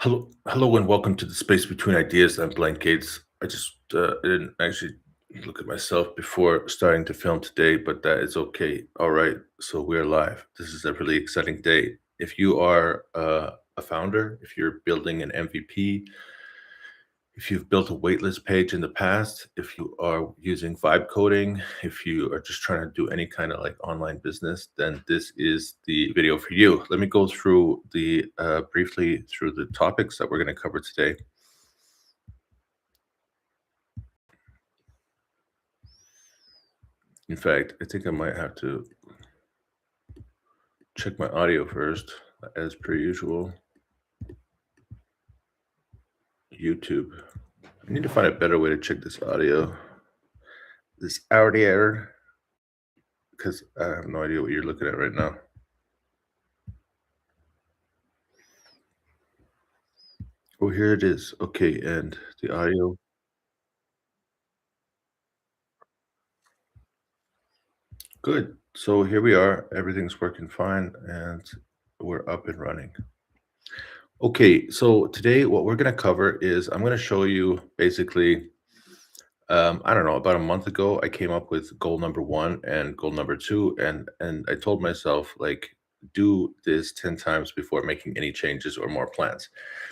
Hello, and welcome to the space between ideas. I'm Blank Gates. I didn't actually look at myself before starting to film today, but that is okay. All right, so we're live. This is a really exciting day. If you are a founder, if you're building an MVP, if you've built a waitlist page in the past, if you are using vibe coding, if you are just trying to do any kind of like online business, then this is the video for you. Let me go through the briefly through the topics that we're going to cover today. In fact, I think I might have to check my audio first, as per usual. YouTube. I need to find a better way to check this audio. This audio, because I have no idea what you're looking at right now. Oh, here it is. Okay, and the audio. Good. So here we are. Everything's working fine, and we're up and running. Okay, so today what we're going to cover is I'm going to show you basically, I don't know, about a month ago, I came up with goal number one and goal number two, and I told myself like do this 10 times before making any changes or more plans.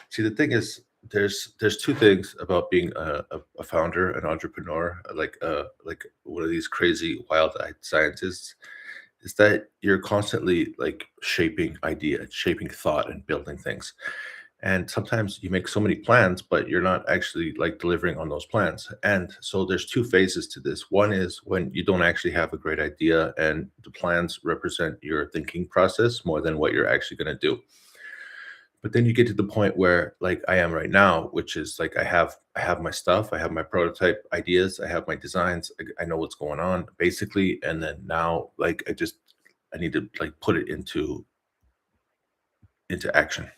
See, the thing is, there's two things about being a founder, an entrepreneur, like one of these crazy wild-eyed scientists, is that you're constantly like shaping idea, shaping thought, and building things. And sometimes you make so many plans, but you're not actually like delivering on those plans. And so there's two phases to this. One is when you don't actually have a great idea, and the plans represent your thinking process more than what you're actually going to do. But then you get to the point where like I am right now, which is like I have my stuff, I have my prototype ideas, I have my designs, I know what's going on basically, and then now like I need to like put it into action.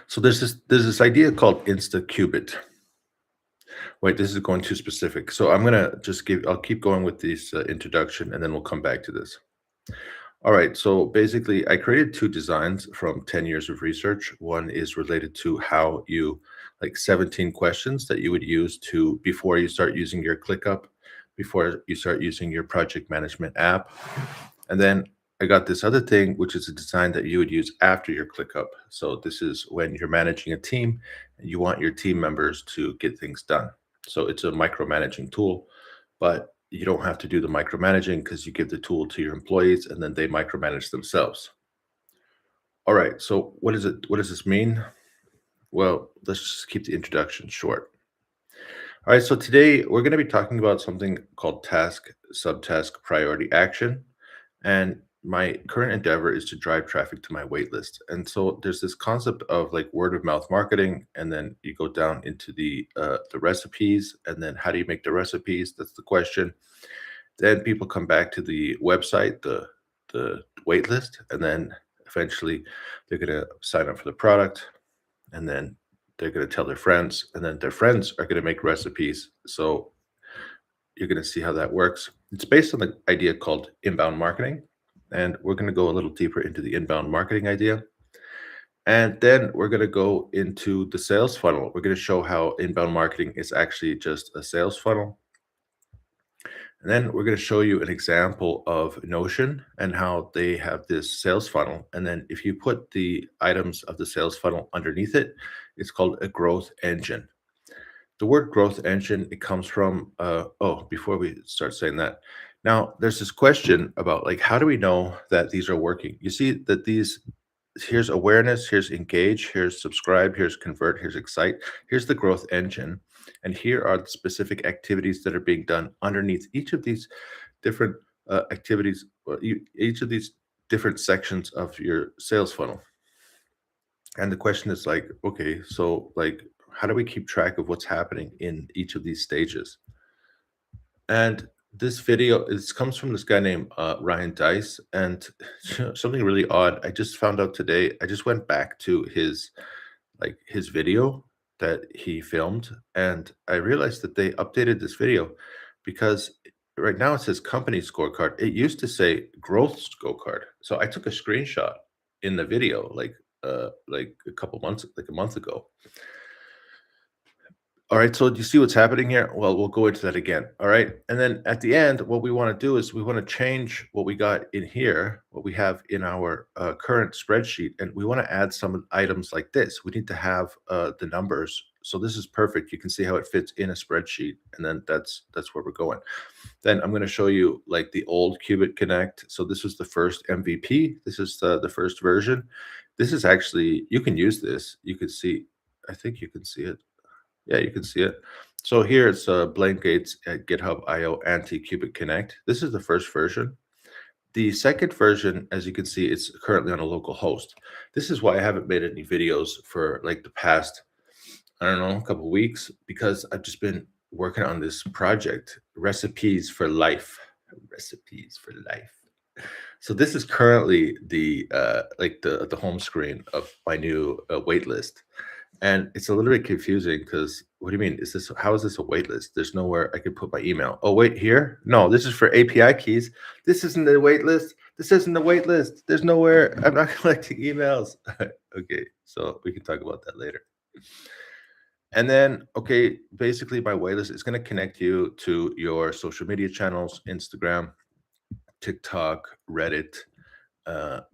So there's this idea called insta qubit. Wait, this is going too specific. So I'll keep going with this introduction, and then we'll come back to this. All right. So basically, I created two designs from 10 years of research. One is related to how you, like 17 questions that you would use to before you start using your ClickUp, before you start using your project management app. And then I got this other thing, which is a design that you would use after your ClickUp. So this is when you're managing a team and you want your team members to get things done. So it's a micromanaging tool, but you don't have to do the micromanaging because you give the tool to your employees and then they micromanage themselves. All right. So what is it? What does this mean? Well, let's just keep the introduction short. All right. So today we're going to be talking about something called task, subtask, priority action. And my current endeavor is to drive traffic to my wait list. And so there's this concept of like word of mouth marketing, and then you go down into the recipes, and then how do you make the recipes? That's the question. Then people come back to the website, the wait list, and then eventually they're gonna sign up for the product, and then they're gonna tell their friends, and then their friends are gonna make recipes. So you're gonna see how that works. It's based on the idea called inbound marketing, and we're gonna go a little deeper into the inbound marketing idea. And then we're going to go into the sales funnel. We're going to show how inbound marketing is actually just a sales funnel. And then we're going to show you an example of Notion and how they have this sales funnel. And then if you put the items of the sales funnel underneath it, it's called a growth engine. The word growth engine, it comes from, before we start saying that, now there's this question about like, how do we know that these are working? You see that here's awareness, here's engage, here's subscribe, here's convert, here's excite, here's the growth engine. And here are the specific activities that are being done underneath each of these different activities, each of these different sections of your sales funnel. And the question is like, okay, so like, how do we keep track of what's happening in each of these stages? And this video comes from this guy named Ryan Dice, and something really odd. I just found out today. I just went back to his video that he filmed, and I realized that they updated this video because right now it says company scorecard. It used to say growth scorecard. So I took a screenshot in the video, like like a month ago. All right, so do you see what's happening here? Well, we'll go into that again. All right. And then at the end, what we want to do is we want to change what we got in here, what we have in our current spreadsheet, and we want to add some items like this. We need to have the numbers. So this is perfect. You can see how it fits in a spreadsheet, and then that's where we're going. Then I'm going to show you like the old Qubit Connect. So this was the first MVP. This is the first version. This is actually, you can use this. You can see, I think you can see it. Yeah, you can see it. So here it's Blaine Gates at GitHub IO anti-Qubit Connect. This is the first version. The second version, as you can see, it's currently on a local host. This is why I haven't made any videos for like the past, I don't know, a couple of weeks, because I've just been working on this project, Recipes for Life. Recipes for Life. So this is currently the like the home screen of my new waitlist. And it's a little bit confusing because what do you mean? Is this, how is this a waitlist? There's nowhere I could put my email. Oh, wait, here? No, this is for API keys. This isn't the waitlist. This isn't the waitlist. There's nowhere. I'm not collecting emails. Okay, so we can talk about that later. And then, okay, basically my waitlist is going to connect you to your social media channels, Instagram, TikTok, Reddit,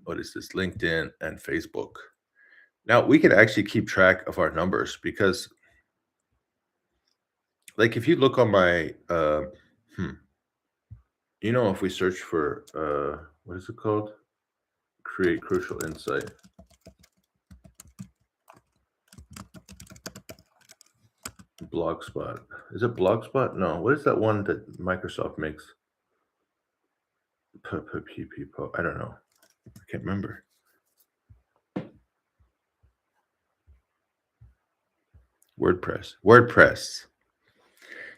what is this, LinkedIn, and Facebook. Now we can actually keep track of our numbers because, like, if you look on my, if we search for, what is it called? Create Crucial Insight. Blogspot. Is it Blogspot? No. What is that one that Microsoft makes? I don't know. I can't remember. WordPress.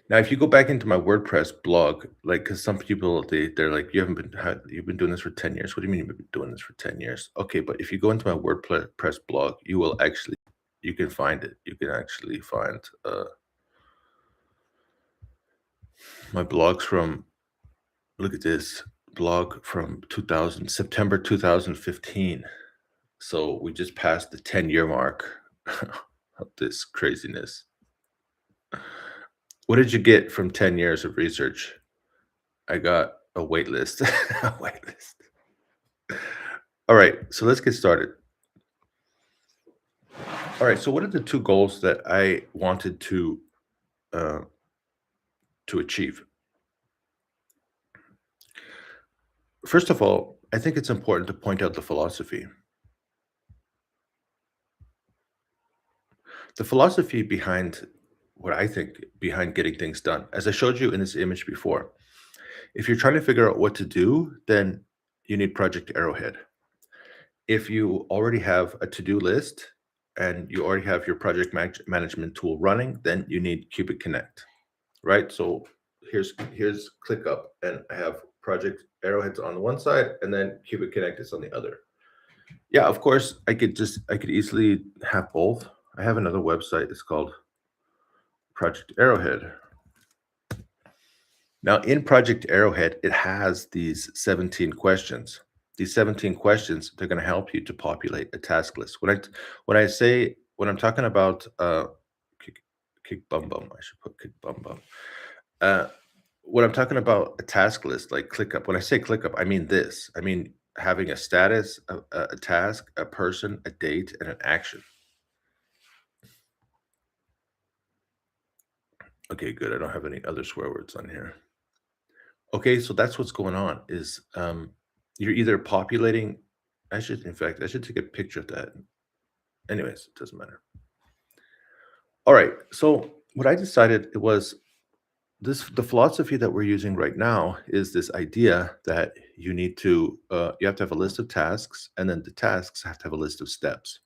Now, if you go back into my WordPress blog, like, because some people they're like, you've been doing this for 10 years. What do you mean you've been doing this for 10 years? Okay, but if you go into my WordPress blog, you can find it. You can actually find my blogs from, look at this blog from September 2015. So we just passed the 10-year mark of this craziness. What did you get from 10 years of research? I got a waitlist. A waitlist. All right, so let's get started. All right, so what are the two goals that I wanted to achieve? First of all, I think it's important to point out the philosophy. The philosophy behind what I think behind getting things done, as I showed you in this image before. If you're trying to figure out what to do, then you need Project Arrowhead. If you already have a to-do list and you already have your project management tool running, then you need Qubit Connect, right? So here's ClickUp, and I have Project Arrowheads on the one side, and then Qubit Connect is on the other. Yeah, of course, I could easily have both. I have another website. It's called Project Arrowhead. Now, in Project Arrowhead, it has these 17 questions. These 17 questions, they're going to help you to populate a task list. When I'm talking about kick bum bum, I should put kick bum bum. When I'm talking about a task list like ClickUp, when I say ClickUp, I mean this. I mean having a status, a task, a person, a date, and an action. Okay, good. I don't have any other swear words on here. Okay, so that's what's going on is you're either populating. I should take a picture of that. Anyways, it doesn't matter. All right, so what I decided it was the philosophy that we're using right now is this idea that you have to have a list of tasks, and then the tasks have to have a list of steps.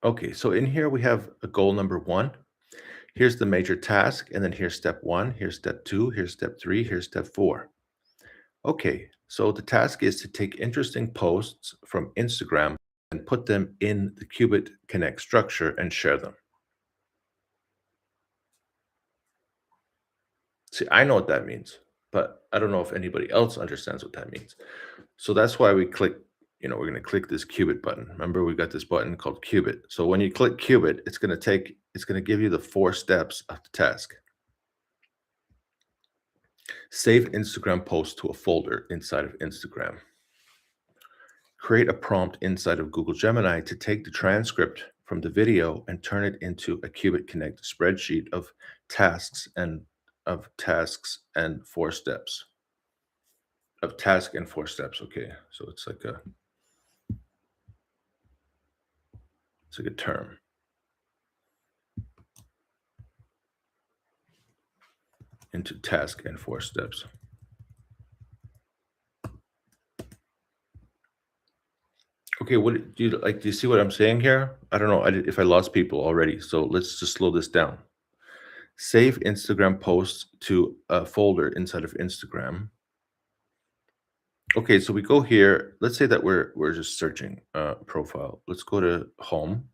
Okay, so in here we have a goal number 1. Here's the major task, and then here's step 1, here's step 2, here's step 3, here's step 4. Okay, so the task is to take interesting posts from Instagram and put them in the Qubit Connect structure and share them. See, I know what that means, but I don't know if anybody else understands what that means. So that's why we click we're going to click this qubit button. Remember, we got this button called qubit. So when you click qubit, it's going to give you the 4 steps of the task. Save Instagram post to a folder inside of Instagram. Create a prompt inside of Google Gemini to take the transcript from the video and turn it into a Qubit Connect spreadsheet of tasks and 4 steps. Of task and 4 steps. Okay, so it's like a term. Into task and 4 steps. Okay, what do you like? Do you see what I'm saying here? I don't know if I lost people already, so let's just slow this down. Save Instagram posts to a folder inside of Instagram. Okay, so we go here. Let's say that we're just searching profile. Let's go to home.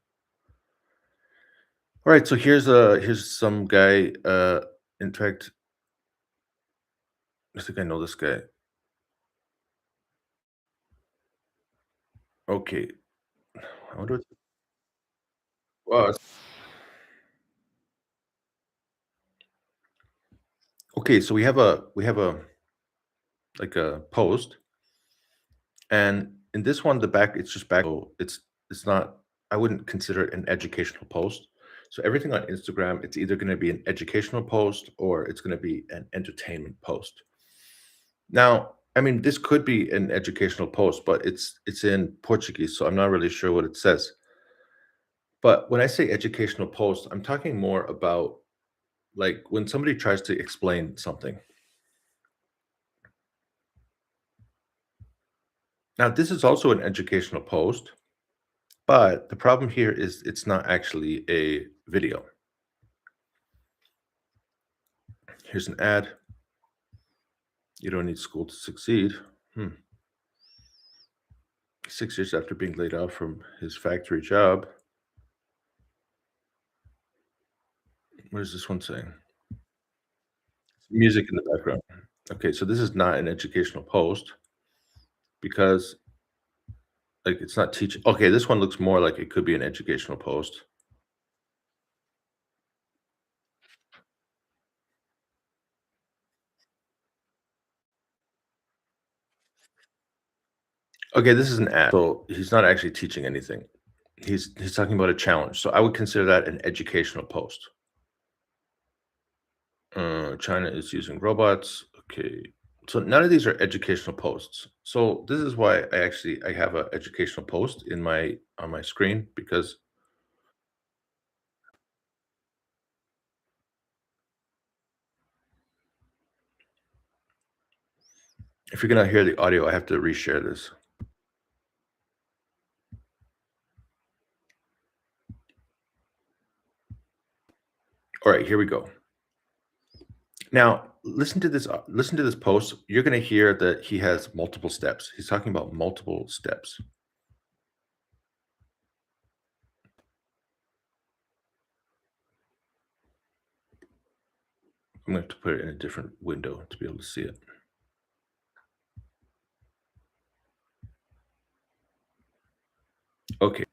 All right, so here's some guy. In fact, I think I know this guy. Okay, I wonder what. Wow. Okay, so we have a like a post, and in this one, the back it's just back. So it's not. I wouldn't consider it an educational post. So everything on Instagram, it's either going to be an educational post or it's going to be an entertainment post. Now, I mean, this could be an educational post, but it's in Portuguese, so I'm not really sure what it says. But when I say educational post, I'm talking more about like when somebody tries to explain something. Now, this is also an educational post, but the problem here is it's not actually a video. Here's an ad. You don't need school to succeed. 6 years after being laid off from his factory job. What is this one saying? Music in the background. Okay, so this is not an educational post because like it's not teaching. Okay, this one looks more like it could be an educational post. Okay, this is an ad. So he's not actually teaching anything. He's talking about a challenge. So I would consider that an educational post. China is using robots. Okay. So none of these are educational posts. So this is why I have an educational post in my on my screen because if you're gonna hear the audio, I have to reshare this. All right, here we go. Now, listen to this post. You're gonna hear that he has multiple steps. He's talking about multiple steps. I'm gonna have to put it in a different window to be able to see it. Okay.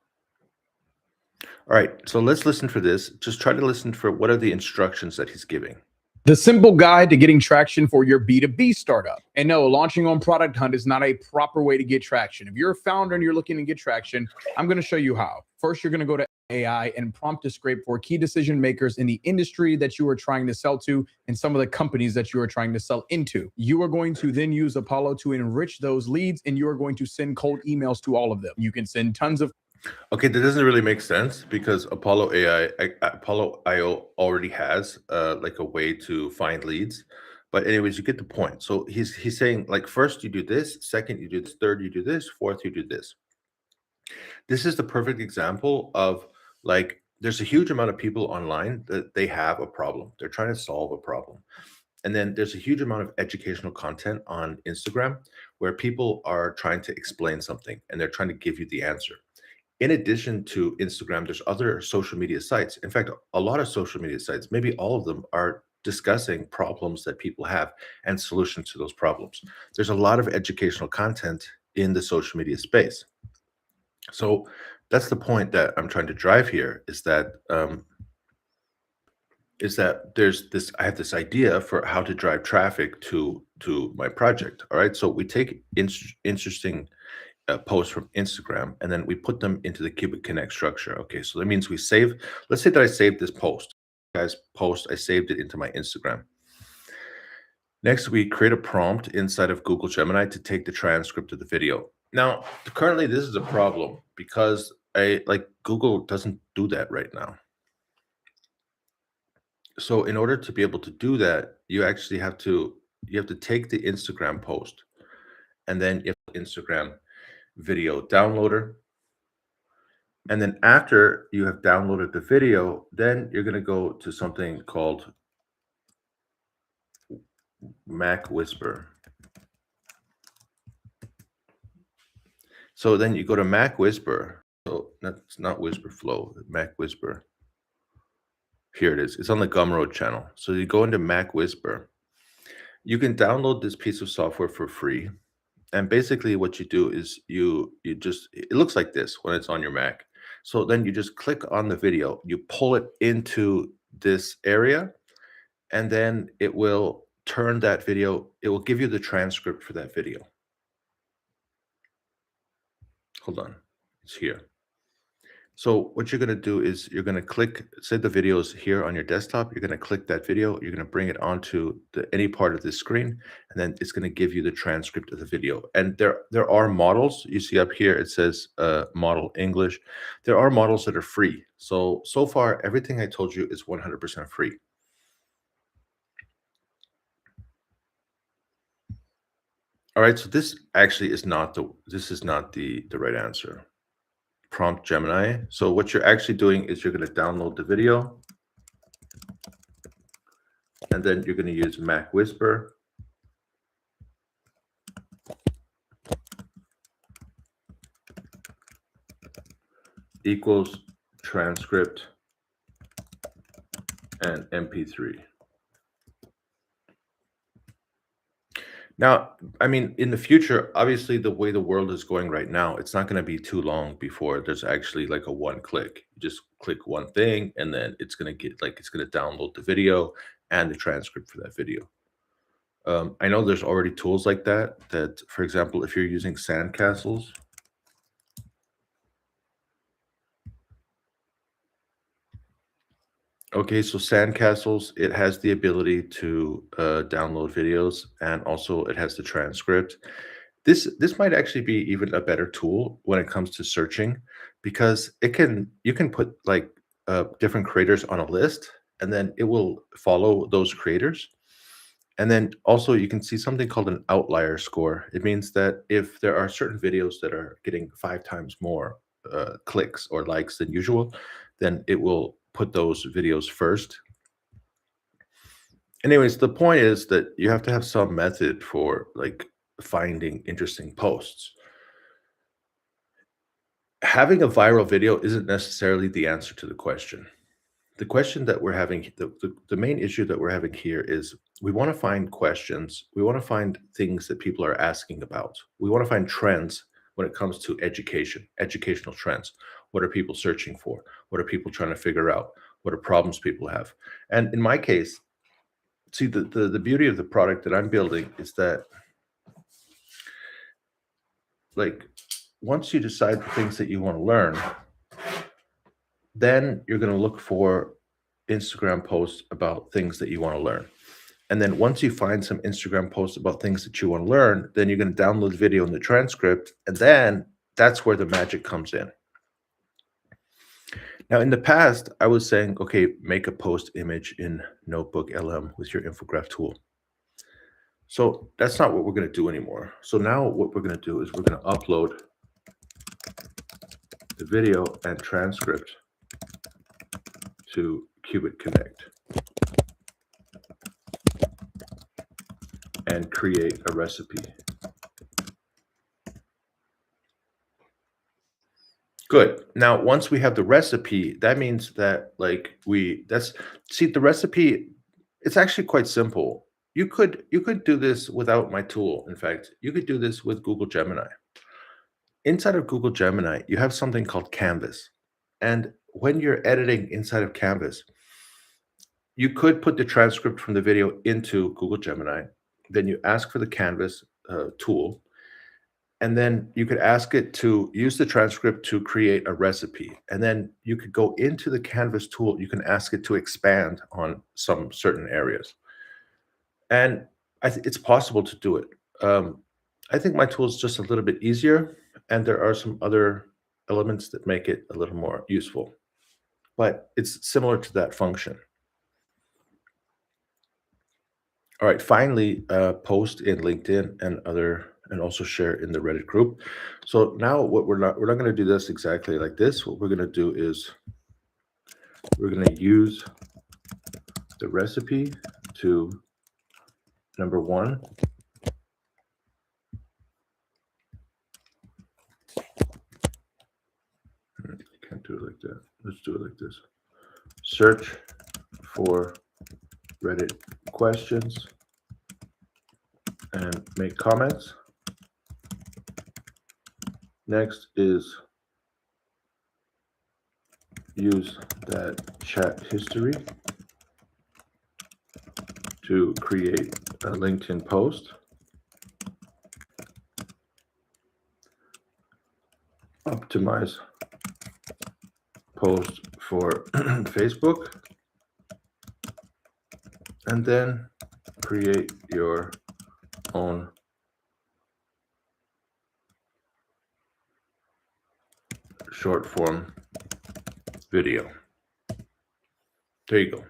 All right. So let's listen for this. Just try to listen for what are the instructions that he's giving. The simple guide to getting traction for your B2B startup. And no, launching on Product Hunt is not a proper way to get traction. If you're a founder and you're looking to get traction, I'm going to show you how. First, you're going to go to AI and prompt to scrape for key decision makers in the industry that you are trying to sell to and some of the companies that you are trying to sell into. You are going to then use Apollo to enrich those leads, and you are going to send cold emails to all of them. You can send tons of. Okay, that doesn't really make sense because Apollo IO already has like a way to find leads. But anyways, you get the point. So he's saying like first you do this, second you do this, third you do this, fourth you do this. This is the perfect example of like there's a huge amount of people online that they have a problem. They're trying to solve a problem. And then there's a huge amount of educational content on Instagram where people are trying to explain something and they're trying to give you the answer. In addition to Instagram, there's other social media sites. In fact, a lot of social media sites, maybe all of them, are discussing problems that people have and solutions to those problems. There's a lot of educational content in the social media space. So that's the point that I'm trying to drive here, is that there's this I have this idea for how to drive traffic to my project. All right. So we take interesting posts from Instagram and then we put them into the Cubic Connect structure. Okay. So that means we save, let's say that I saved this post. Guys, post, I saved it into my Instagram. Next, we create a prompt inside of Google Gemini to take the transcript of the video. Now, currently, this is a problem because Google doesn't do that right now. So in order to be able to do that, you actually have to take the Instagram post and then you have the Instagram video downloader. And then after you have downloaded the video, then you're going to go to something called Mac Whisper. So then you go to Mac Whisper. So that's not Whisper Flow, Mac Whisper. Here it is. It's on the Gumroad channel. So you go into Mac Whisper. You can download this piece of software for free. And basically what you do is you just, it looks like this when it's on your Mac. So then you just click on the video, you pull it into this area, and then it will turn that video, it will give you the transcript for that video. Hold on, it's here. So what you're going to do is you're going to click, say the video is here on your desktop, you're going to click that video, you're going to bring it onto any part of the screen, and then it's going to give you the transcript of the video. And there are models. You see up here, it says model English. There are models that are free. So far, everything I told you is 100% free. All right, so this actually is not the right answer. Prompt Gemini. So what you're actually doing is you're going to download the video, and then you're going to use Mac Whisper. Equals transcript and MP3. Now, I mean, in the future, obviously, the way the world is going right now, it's not going to be too long before there's actually like a one click. You just click one thing, and then it's going to download the video and the transcript for that video. I know there's already tools like that, for example, if you're using Sandcastles. Okay, so Sandcastles, it has the ability to download videos, and also it has the transcript. This might actually be even a better tool when it comes to searching, because you can put like different creators on a list, and then it will follow those creators. And then also you can see something called an outlier score. It means that if there are certain videos that are getting 5 times more clicks or likes than usual, then it will put those videos first. Anyways, the point is that you have to have some method for like finding interesting posts. Having a viral video isn't necessarily the answer to the question. The question that we're having, the main issue that we're having here is we want to find questions. We want to find things that people are asking about. We want to find trends when it comes to education, educational trends. What are people searching for? What are people trying to figure out? What are problems people have? And in my case, see, the beauty of the product that I'm building is that, like, once you decide the things that you want to learn, then you're going to look for Instagram posts about things that you want to learn. And then once you find some Instagram posts about things that you want to learn, then you're going to download the video and the transcript. And then that's where the magic comes in. Now, in the past, I was saying, okay, make a post image in Notebook LM with your infograph tool. So that's not what we're going to do anymore. So now what we're going to do is we're going to upload the video and transcript to Cubic Connect and create a recipe. Good. Now, once we have the recipe, that means that the recipe, it's actually quite simple. You could do this without my tool. In fact, you could do this with Google Gemini. inside of Google Gemini, you have something called Canvas. And when you're editing inside of Canvas, you could put the transcript from the video into Google Gemini. Then you ask for the Canvas tool. And then you could ask it to use the transcript to create a recipe. And then you could go into the Canvas tool. You can ask it to expand on some certain areas. And it's possible to do it. Um, I think my tool is just a little bit easier, and there are some other elements that make it a little more useful. But it's similar to that function. All right, finally, post in LinkedIn and also share in the Reddit group. So now what we're not going to do this exactly like this. What we're going to do is we're going to use the recipe to number one. Can't do it like that. Let's do it like this. Search for Reddit questions and make comments. Next is use that chat history to create a LinkedIn post. Optimize post for Facebook. And then create your own short form video. There you go.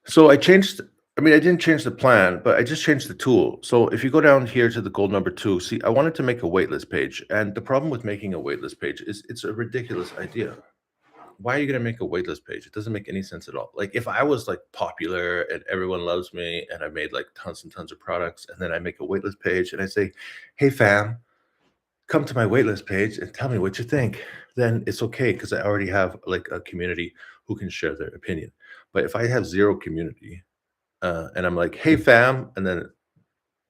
So I didn't change the plan, but I just changed the tool. So if you go down here to the goal number 2, see, I wanted to make a waitlist page. And the problem with making a waitlist page is it's a ridiculous idea. Why are you going to make a waitlist page? It doesn't make any sense at all. Like if I was like popular and everyone loves me and I made like tons and tons of products, and then I make a waitlist page and I say, hey fam, come to my waitlist page and tell me what you think, then it's okay because I already have like a community who can share their opinion. But if I have zero community and I'm like, hey fam, and then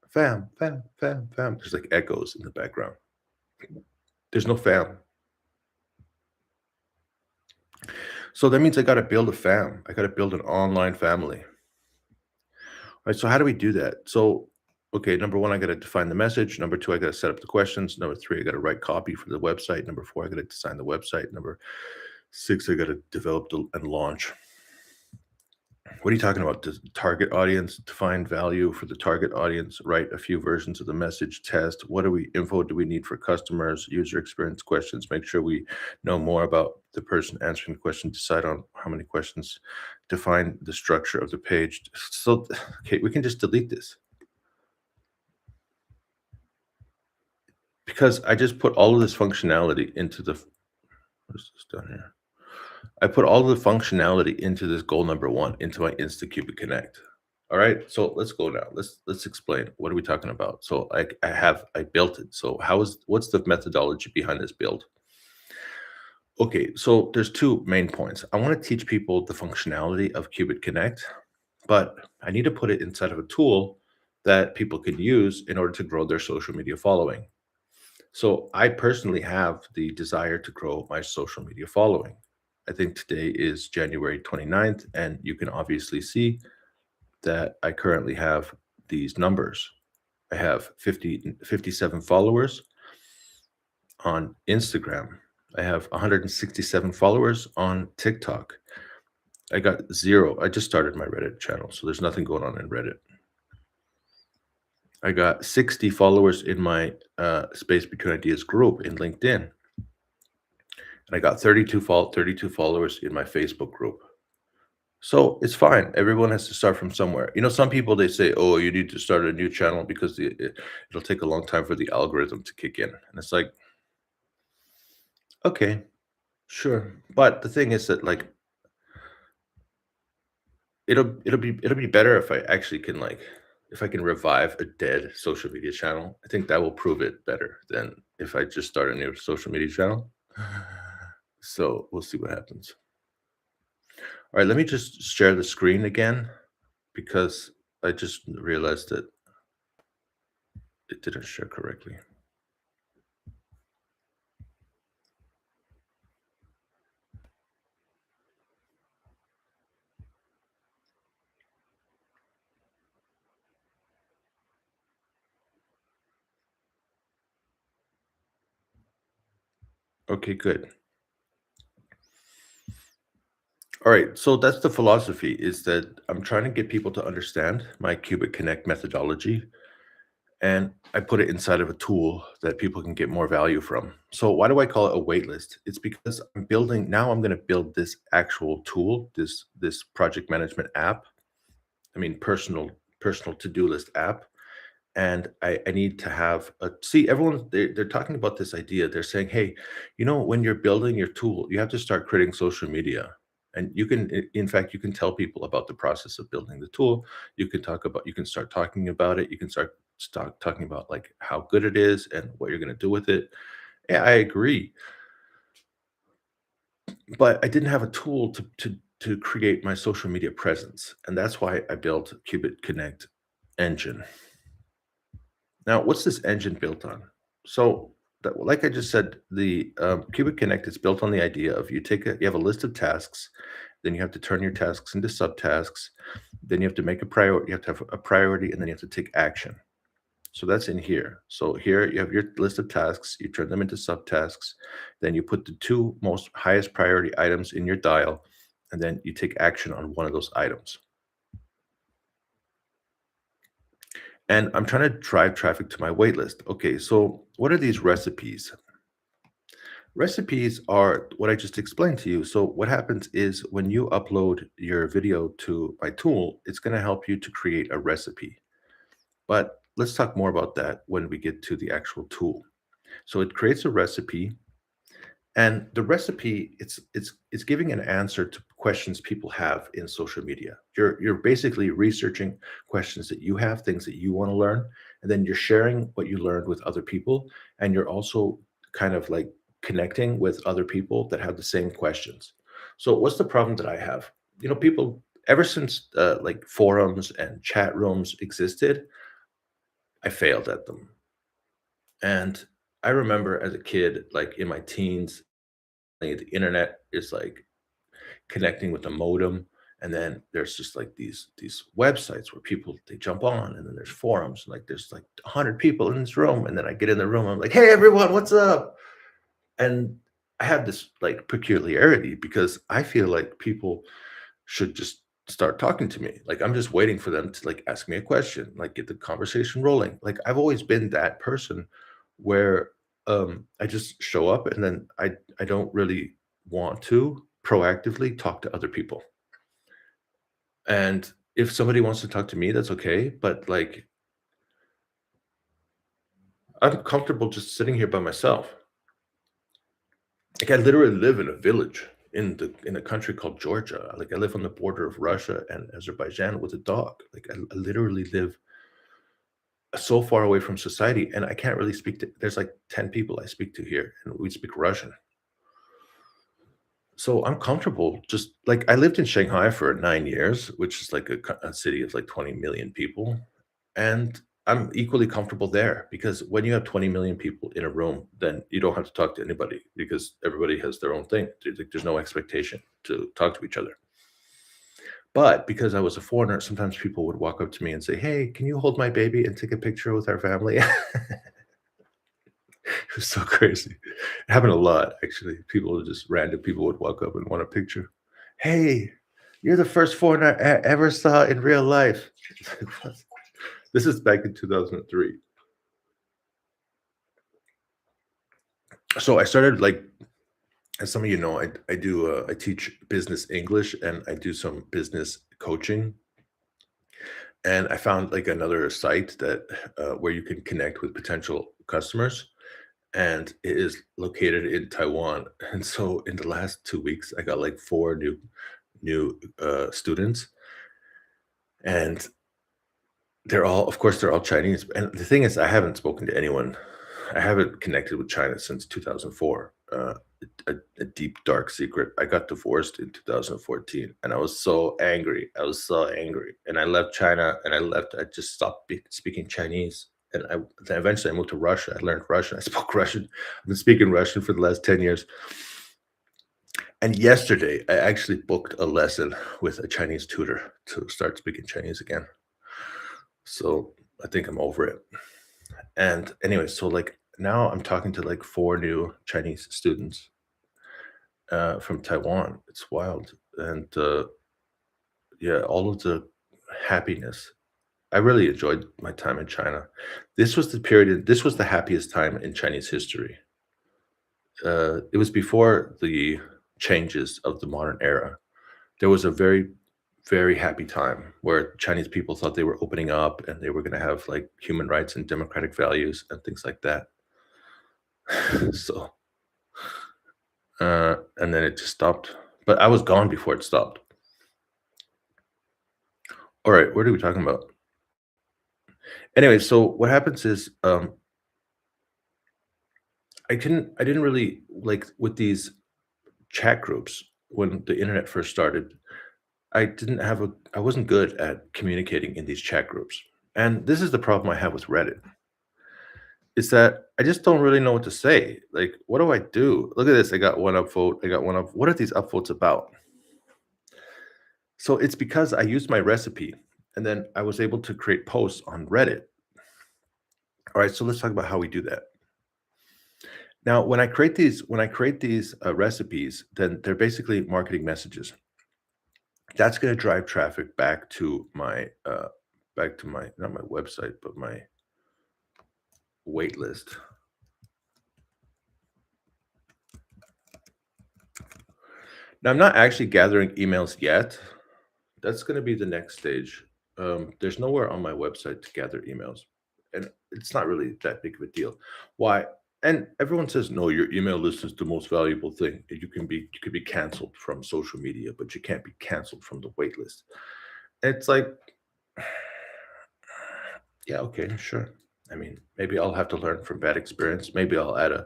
fam, there's like echoes in the background. There's no fam. So that means I got to build a fam. I got to build an online family. All right. So how do we do that? So, okay, number 1, I got to define the message. Number 2, I got to set up the questions. Number 3, I got to write copy for the website. Number 4, I got to design the website. Number 6, I got to develop and launch. What are you talking about? Target audience, define value for the target audience, write a few versions of the message, test. What info do we need for customers, user experience questions, make sure we know more about the person answering the question, decide on how many questions, define the structure of the page. So, okay, we can just delete this. Because I just put all of this functionality into what's this down here? I put all of the functionality into this goal number 1, into my InstaCubit Connect. All right, so let's go now. Let's explain. What are we talking about? So I built it. So what's the methodology behind this build? Okay, so there's 2 main points. I want to teach people the functionality of Qubit Connect, but I need to put it inside of a tool that people can use in order to grow their social media following. So I personally have the desire to grow my social media following. I think today is January 29th, and you can obviously see that I currently have these numbers. I have 57 followers on Instagram. I have 167 followers on TikTok. I got 0. I just started my Reddit channel, so there's nothing going on in Reddit. I got 60 followers in my Space Between Ideas group in LinkedIn. And I got 32 followers in my Facebook group. So it's fine. Everyone has to start from somewhere. You know, some people, they say, oh, you need to start a new channel because it'll take a long time for the algorithm to kick in. And it's like, okay, sure. But the thing is that like, it'll be better if I actually can if I can revive a dead social media channel. I think that will prove it better than if I just start a new social media channel. So we'll see what happens. All right, let me just share the screen again because I just realized that it didn't share correctly. Okay, good. All right, so that's the philosophy, is that I'm trying to get people to understand my Qubit Connect methodology, and I put it inside of a tool that people can get more value from. So why do I call it a waitlist? It's because I'm going to build this actual tool, this project management app. I mean, personal to-do list app. And I need to have a see everyone they're talking about this idea. They're saying, hey, when you're building your tool, you have to start creating social media. And in fact, you can tell people about the process of building the tool. You can start talking about it. You can start talking about like how good it is and what you're going to do with it. Yeah, I agree. But I didn't have a tool to create my social media presence. And that's why I built Qubit Connect engine. Now, what's this engine built on? So, like I just said, the Qubit Connect is built on the idea of you have a list of tasks, then you have to turn your tasks into subtasks, then you have to make a priority, you have to have a priority, and then you have to take action. So that's in here. So here you have your list of tasks, you turn them into subtasks, then you put the two most highest priority items in your dial, and then you take action on one of those items. And I'm trying to drive traffic to my waitlist. Okay, so what are these recipes? Recipes are what I just explained to you. So what happens is when you upload your video to my tool, it's going to help you to create a recipe. But let's talk more about that when we get to the actual tool. So it creates a recipe. And the recipe, it's giving an answer to questions people have in social media. You're basically researching questions that you have, things that you want to learn, and then you're sharing what you learned with other people, and you're also kind of like connecting with other people that have the same questions. So what's the problem that I have? People ever since like forums and chat rooms existed, I failed at them. And I remember as a kid, like in my teens, the internet is like connecting with a modem, and then there's just like these websites where people they jump on, and then there's forums, like there's like 100 people in this room, and then I get in the room, I'm like, hey everyone, what's up? And I have this like peculiarity because I feel like people should just start talking to me. Like I'm just waiting for them to like ask me a question, like get the conversation rolling. Like I've always been that person where I just show up, and then I don't really want to proactively talk to other people. And if somebody wants to talk to me, that's okay. But like I'm comfortable just sitting here by myself. Like I literally live in a village in a country called Georgia. Like I live on the border of Russia and Azerbaijan with a dog. Like I literally live so far away from society, and I can't really speak to. There's like 10 people I speak to here, and we speak Russian. So I'm comfortable. Just like I lived in Shanghai for 9 years, which is like a city of like 20 million people, and I'm equally comfortable there because when you have 20 million people in a room, then you don't have to talk to anybody because everybody has their own thing. There's no expectation to talk to each other. But because I was a foreigner, sometimes people would walk up to me and say, "Hey, can you hold my baby and take a picture with our family?" It was so crazy. It happened a lot, actually. Random people would walk up and want a picture. "Hey, you're the first foreigner I ever saw in real life." What? This is back in 2003. So I started like, as some of you know, I teach business English and I do some business coaching. And I found like another site that where you can connect with potential customers, and it is located in Taiwan. And so in the last 2 weeks, I got like four new students, and of course, they're all Chinese. And the thing is, I haven't spoken to anyone. I haven't connected with China since 2004. A deep dark secret. I got divorced in 2014, and I was so angry. I was so angry, and I left China, and I just stopped speaking Chinese. And then eventually I moved to Russia. I learned Russian. I spoke Russian. I've been speaking Russian for the last 10 years. And yesterday, I actually booked a lesson with a Chinese tutor to start speaking Chinese again. So I think I'm over it. And anyway, so like now I'm talking to like 4 new Chinese students from Taiwan. It's wild. And yeah, all of the happiness. I really enjoyed my time in China. This was the happiest time in Chinese history. It was before the changes of the modern era. There was a very, very happy time where Chinese people thought they were opening up and they were going to have like human rights and democratic values and things like that. So, and then it just stopped. But I was gone before it stopped. All right, what are we talking about? Anyway, so what happens is I didn't really like with these chat groups when the internet first started. I wasn't good at communicating in these chat groups. And this is the problem I have with Reddit. Is that I just don't really know what to say. Like, what do I do? Look at this. I got one upvote. I got one up. What are these upvotes about? So it's because I used my recipe and then I was able to create posts on Reddit. All right, so let's talk about how we do that. Now, when I create these recipes, then they're basically marketing messages. That's going to drive traffic back to my not my website, but my waitlist. Now, I'm not actually gathering emails yet. That's going to be the next stage. There's nowhere on my website to gather emails, and it's not really that big of a deal. Why? And everyone says no. Your email list is the most valuable thing. You could be canceled from social media, but you can't be canceled from the waitlist. It's like, yeah, okay, sure. I mean, maybe I'll have to learn from bad experience. Maybe I'll add a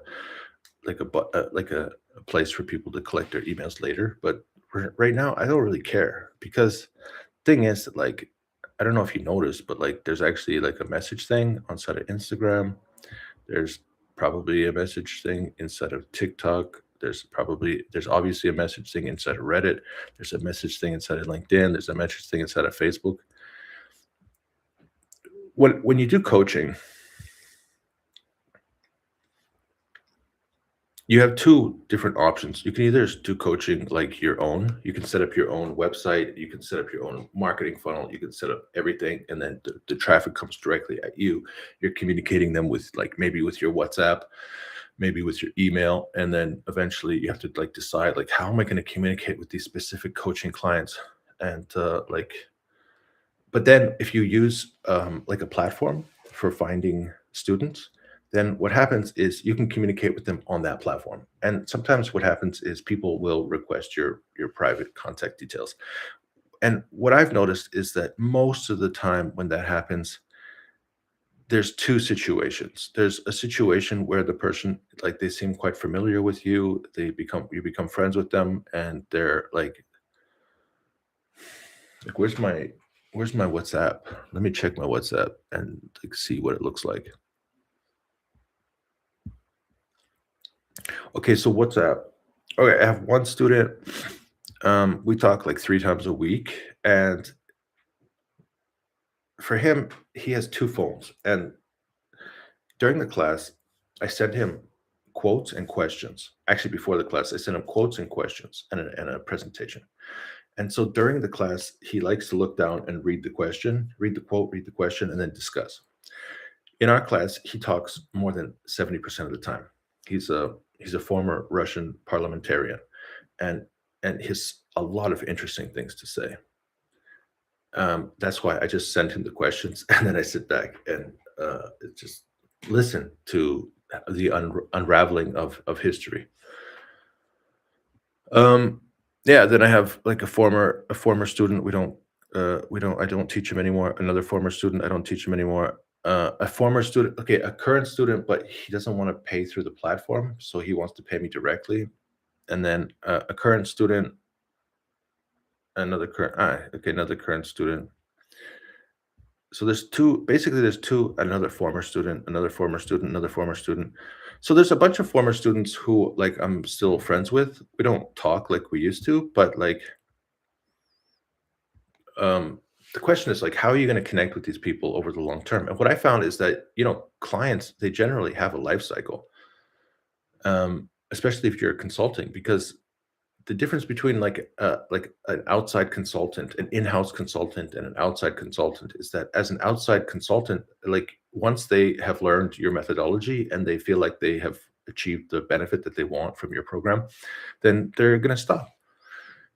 place for people to collect their emails later. But right now, I don't really care because thing is that like I don't know if you noticed, but like there's actually like a message thing on side of Instagram. There's probably a message thing inside of TikTok. There's obviously a message thing inside of Reddit. There's a message thing inside of LinkedIn. There's a message thing inside of Facebook. When you do coaching, you have two different options. You can either do coaching like your own. You can set up your own website. You can set up your own marketing funnel. You can set up everything, and then the traffic comes directly at you. You're communicating them with like maybe with your WhatsApp, maybe with your email, and then eventually you have to like decide like how am I going to communicate with these specific coaching clients, and like. But then if you use like a platform for finding students, then what happens is you can communicate with them on that platform. And sometimes what happens is people will request your private contact details. And what I've noticed is that most of the time when that happens, there's two situations. There's a situation where the person like they seem quite familiar with you, you become friends with them, and they're like where's my WhatsApp? Let me check my WhatsApp and like see what it looks like. Okay, so WhatsApp. Okay, I have one student. We talk like 3 times a week, and for him, he has 2 phones. And during the class, I send him quotes and questions. Actually, before the class, I send him quotes and questions and a presentation. And so during the class, he likes to look down and read the question, read the quote, read the question, and then discuss. In our class, he talks more than 70% of the time. He's a former Russian parliamentarian, and he's a lot of interesting things to say. That's why I just send him the questions, and then I sit back and just listen to the unraveling of history. Um, yeah, then I have like a former student. We don't I don't teach him anymore. Another former student. I don't teach him anymore. A former student. Okay, a current student, but he doesn't want to pay through the platform, so he wants to pay me directly. And then a current student. Another current student. So there's two. Basically, there's two. Another former student. Another former student. Another former student. So there's a bunch of former students who like I'm still friends with. We don't talk like we used to, but like um the question is like, how are you going to connect with these people over the long term? And what I found is that, clients, they generally have a life cycle, especially if you're consulting, because the difference between like an outside consultant, an in-house consultant, and an outside consultant is that as an outside consultant, like once they have learned your methodology and they feel like they have achieved the benefit that they want from your program, then they're going to stop.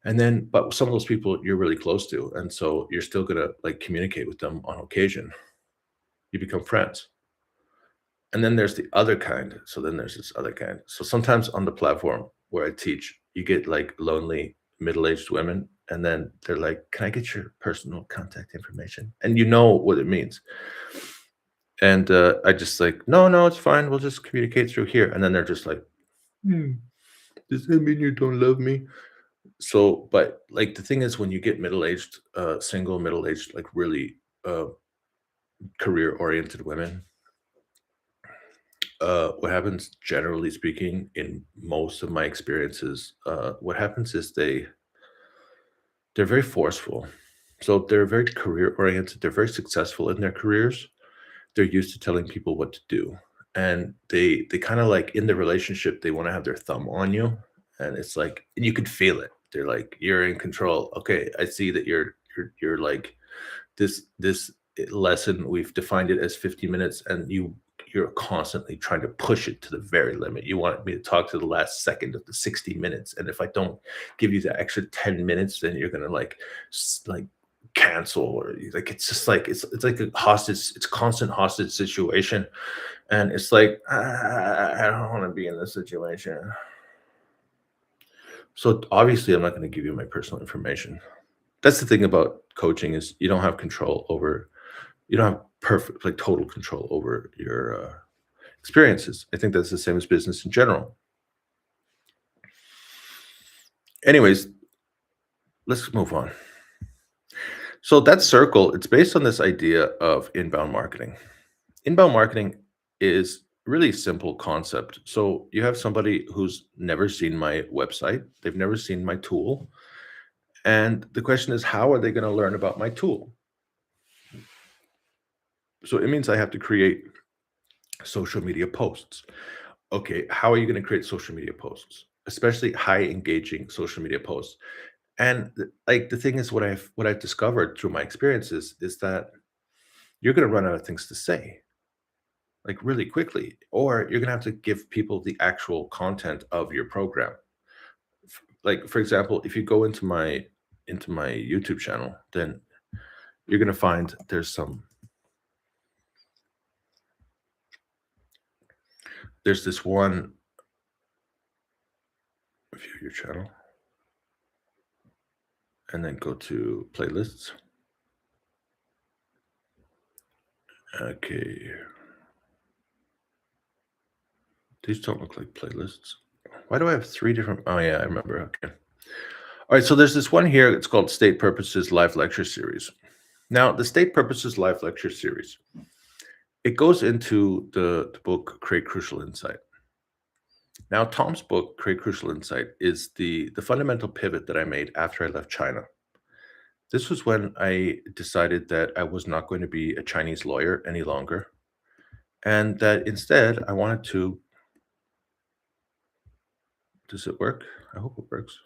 And then, but some of those people you're really close to, and so you're still going to like communicate with them on occasion. You become friends. And then there's the other kind. So then there's this other kind. So sometimes on the platform where I teach, you get like lonely middle-aged women, and then they're like, "Can I get your personal contact information?" And you know what it means. And I just like, "No, no, it's fine. We'll just communicate through here." And then they're just like, "Hmm, does that mean you don't love me?" So, but like the thing is, when you get middle-aged, single middle-aged, like really career-oriented women, what happens, generally speaking, in most of my experiences, what happens is they're very forceful. So they're very career oriented. They're very successful in their careers. They're used to telling people what to do, and they kind of like in the relationship they want to have their thumb on you, and it's like, and you could feel it. They're like, "You're in control. Okay, I see that you're like this lesson, we've defined it as 50 minutes, and you're constantly trying to push it to the very limit. You want me to talk to the last second of the 60 minutes, and if I don't give you the extra 10 minutes, then you're gonna like like cancel, or like it's just like it's like a hostage, it's constant hostage situation. And it's like, I don't want to be in this situation. So obviously I'm not going to give you my personal information. That's the thing about coaching, is you don't have control over, you don't have perfect, like total control over your experiences. I think that's the same as business in general. Anyways, let's move on. So that circle, it's based on this idea of inbound marketing. Inbound marketing is really simple concept. So you have somebody who's never seen my website, they've never seen my tool, and the question is, how are they going to learn about my tool? So it means I have to create social media posts. Okay, how are you going to create social media posts, especially high engaging social media posts? And like the thing is, what I've discovered through my experiences is that you're going to run out of things to say like really quickly, or you're going to have to give people the actual content of your program. Like for example, if you go into my YouTube channel, then you're going to find there's this one, view your channel, and then go to playlists. Okay. These don't look like playlists. Why do I have three different? Oh yeah, I remember. Okay. All right. So there's this one here. It's called State Purposes Live Lecture Series. Now, the State Purposes Live Lecture Series, it goes into the book Create Crucial Insight. Now, Tom's book, Create Crucial Insight, is the fundamental pivot that I made after I left China. This was when I decided that I was not going to be a Chinese lawyer any longer, and that instead I wanted to. Does it work? I hope it works.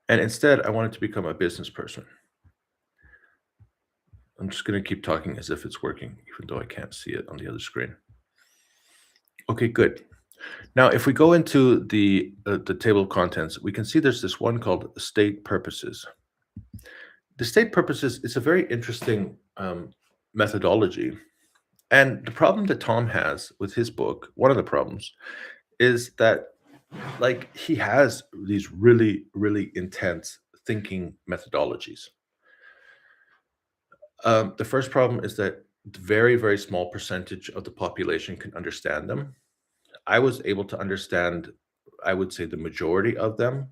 And instead, I wanted to become a business person. I'm just going to keep talking as if it's working, even though I can't see it on the other screen. Okay, good. Now, if we go into the table of contents, we can see there's this one called state purposes. The state purposes is a very interesting methodology. And the problem that Tom has with his book, one of the problems, is that like he has these really, really intense thinking methodologies. The first problem is that very, very small percentage of the population can understand them. I was able to understand, I would say, the majority of them,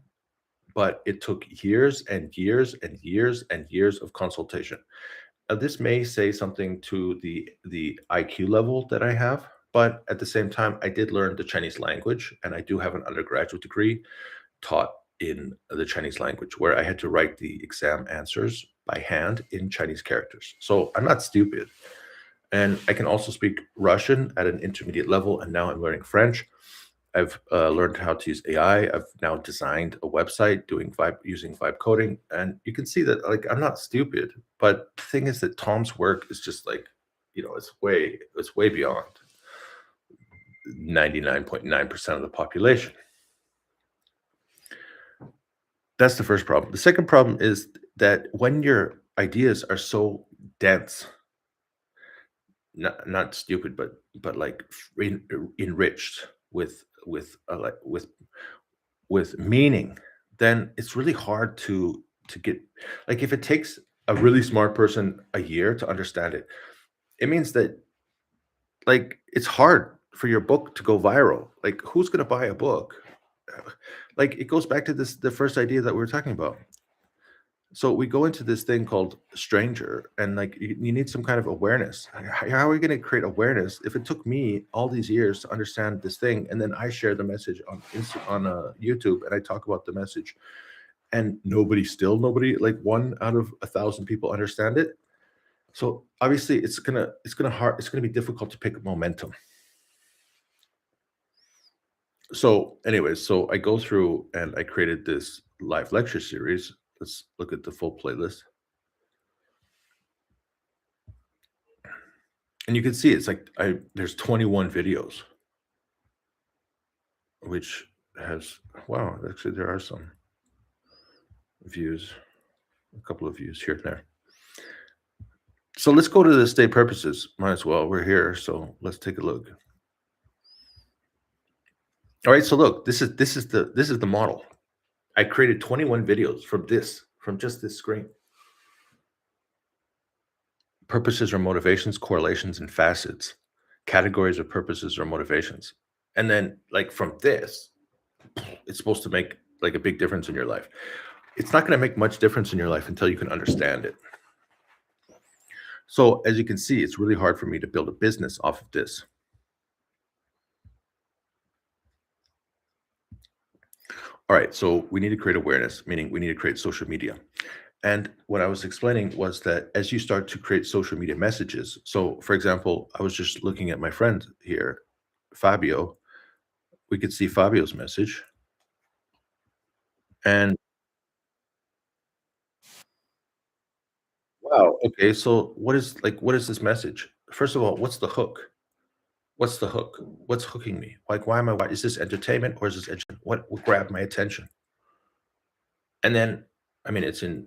but it took years and years and years and years of consultation. This may say something to the IQ level that I have, but at the same time, I did learn the Chinese language, and I do have an undergraduate degree taught in the Chinese language, where I had to write the exam answers by hand in Chinese characters. So I'm not stupid. And I can also speak Russian at an intermediate level, and now I'm learning French. I've learned how to use AI. I've now designed a website doing vibe using vibe coding, and you can see that like I'm not stupid. But the thing is that Tom's work is just like, it's way beyond 99.9% of the population. That's the first problem. The second problem is that when your ideas are so dense, not stupid, but like enriched with meaning, then it's really hard to get, like, if it takes a really smart person a year to understand it, it means that, like, it's hard for your book to go viral. Like, who's going to buy a book? Like, it goes back to the first idea that we were talking about. So we go into this thing called stranger, and like you need some kind of awareness. How are we going to create awareness if it took me all these years to understand this thing, and then I share the message on YouTube, and I talk about the message, and nobody, like 1 out of 1,000 people understand it. So obviously it's gonna be difficult to pick up momentum. So anyways, so I go through and I created this live lecture series. Let's look at the full playlist. And you can see it's like there's 21 videos, which has, wow, actually there are some views, a couple of views here and there. So let's go to the state purposes. Might as well. We're here, so let's take a look. All right, so look, this is the model. I created 21 videos from just this screen. Purposes or motivations, correlations, and facets. Categories of purposes or motivations. And then, like, from this, it's supposed to make like a big difference in your life. It's not going to make much difference in your life until you can understand it. So as you can see, it's really hard for me to build a business off of this. All right, so we need to create awareness, meaning we need to create social media. And what I was explaining was that as you start to create social media messages, so for example, I was just looking at my friend here, Fabio. We could see Fabio's message. And wow, okay, so what is this message? First of all, what's the hook? What's the hook? What's hooking me? Like, why am I? Is this entertainment or is this what grabbed my attention? And then, I mean, it's in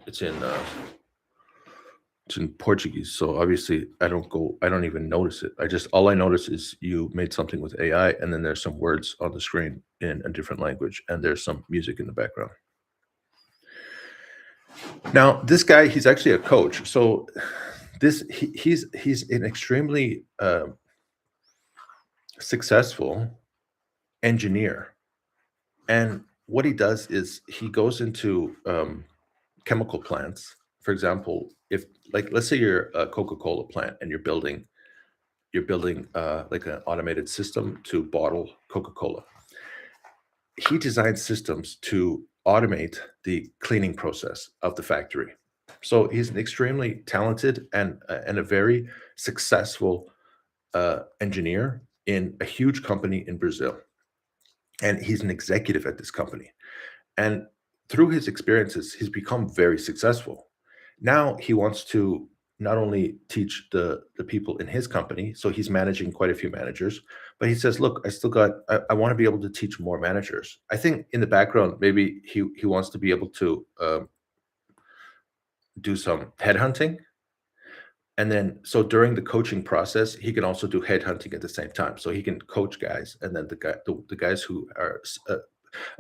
Portuguese, so obviously I don't even notice it. All I notice is you made something with AI, and then there's some words on the screen in a different language, and there's some music in the background. Now, this guy, he's actually a coach. So he's an extremely successful engineer. And what he does is he goes into chemical plants. For example, if, like, let's say you're a Coca-Cola plant and you're building like an automated system to bottle Coca-Cola. He designs systems to automate the cleaning process of the factory. So he's an extremely talented and a very successful engineer in a huge company in Brazil, and he's an executive at this company. And through his experiences, he's become very successful. Now he wants to not only teach the people in his company, so he's managing quite a few managers, but he says, "Look, I want to be able to teach more managers." I think in the background, maybe he wants to be able to do some headhunting, and then so during the coaching process, he can also do headhunting at the same time. So he can coach guys, and then the guys who are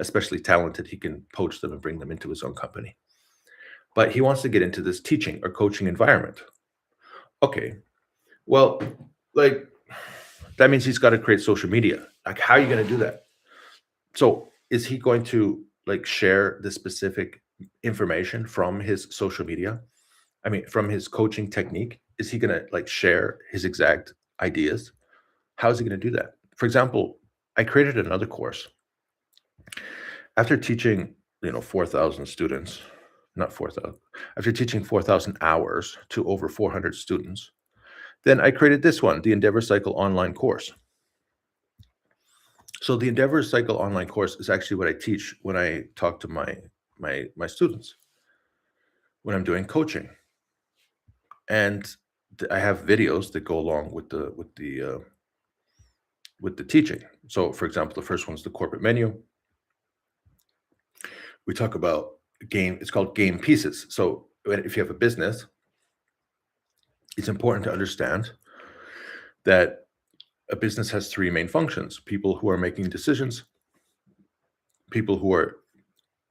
especially talented, he can poach them and bring them into his own company. But he wants to get into this teaching or coaching environment. Okay, well, like, that means he's got to create social media. Like, how are you going to do that? So is he going to, like, share the specific information from his social media? I mean, from his coaching technique? Is he going to, like, share his exact ideas? How is he going to do that? For example, I created another course after teaching, 4,000 students. not 4,000, after teaching 4,000 hours to over 400 students, then I created this one, the Endeavor Cycle online course. So the Endeavor Cycle online course is actually what I teach when I talk to my students when I'm doing coaching, and I have videos that go along with the teaching. So, for example, the first one's the corporate menu. We talk about game. It's called game pieces. So, if you have a business, it's important to understand that a business has three main functions: people who are making decisions, people who are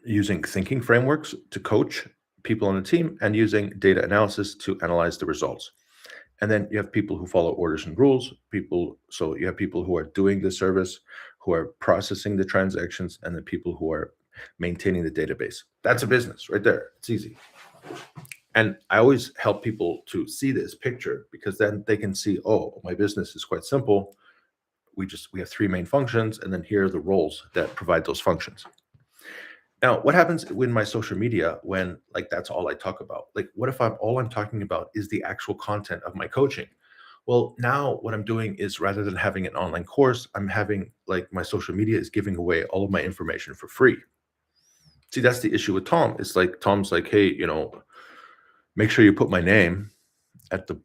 using thinking frameworks to coach people on the team, and using data analysis to analyze the results. And then you have people who follow orders and rules, so you have people who are doing the service, who are processing the transactions, and the people who are maintaining the database. That's a business right there. It's easy. And I always help people to see this picture, because then they can see, oh, my business is quite simple. We have three main functions, and then here are the roles that provide those functions. Now, what happens in my social media when, like, that's all I talk about? Like, what if all I'm talking about is the actual content of my coaching? Well, now what I'm doing is, rather than having an online course, I'm having, like, my social media is giving away all of my information for free. See, that's the issue with Tom. It's like Tom's like, hey, make sure you put my name at the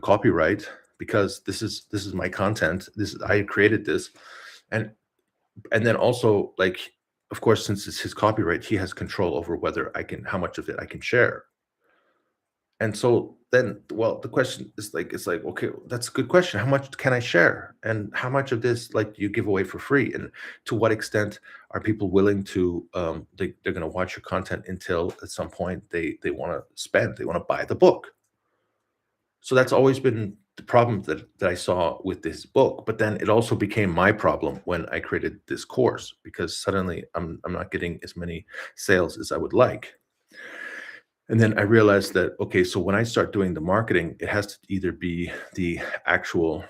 copyright, because this is my content. I created this, and then also, like, of course, since it's his copyright, he has control over how much of it I can share. And so then, well, the question is like, it's like, okay, that's a good question. How much can I share? And how much of this, like, do you give away for free? And to what extent are people willing to, they're going to watch your content until at some point they want to buy the book. So that's always been the problem that I saw with this book. But then it also became my problem when I created this course, because suddenly I'm not getting as many sales as I would like. And then I realized that, okay, so when I start doing the marketing, it has to either be the actual,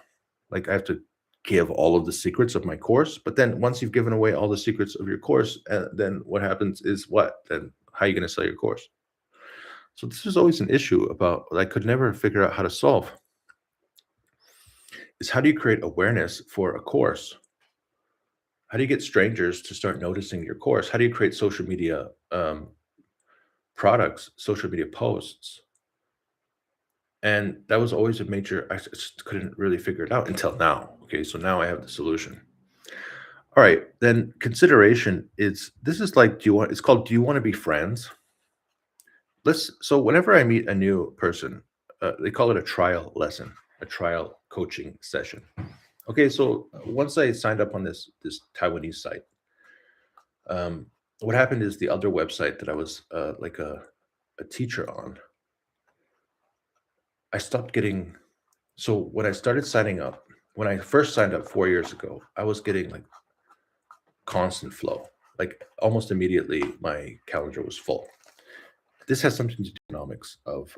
like, I have to give all of the secrets of my course. But then once you've given away all the secrets of your course, then what happens is what? Then how are you going to sell your course? So this is always an issue about, I could never figure out how to solve, is how do you create awareness for a course? How do you get strangers to start noticing your course? How do you create social media products, social media posts? And that was always a major, I just couldn't really figure it out until now. Okay, so now I have the solution. All right, then consideration is, this is like, it's called, do you want to be friends? So whenever I meet a new person, they call it a trial lesson, a trial coaching session. Okay, so once I signed up on this Taiwanese site, what happened is, the other website that I was like a teacher on, I stopped getting. So when I started signing up, when I first signed up 4 years ago, I was getting like constant flow. Like almost immediately, my calendar was full. This has something to do with economics of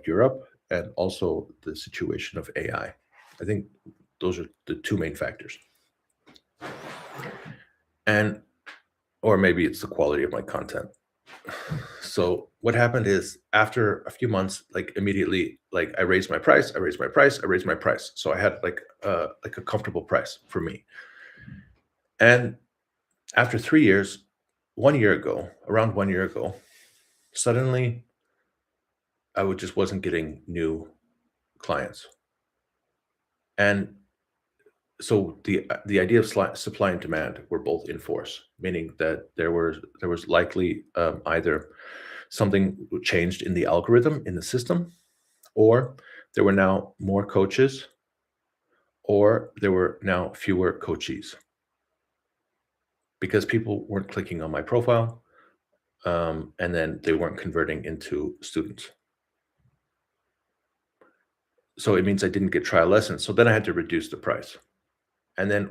Europe, and also the situation of AI. I think those are the two main factors. And, or maybe it's the quality of my content. So what happened is, after a few months, like immediately, like I raised my price. So I had like a comfortable price for me. And after 3 years, around 1 year ago, suddenly just wasn't getting new clients. And so the idea of supply and demand were both in force, meaning that there was likely either something changed in the algorithm in the system, or there were now more coaches, or there were now fewer coachees, because people weren't clicking on my profile, and then they weren't converting into students. So it means I didn't get trial lessons. So then I had to reduce the price. And then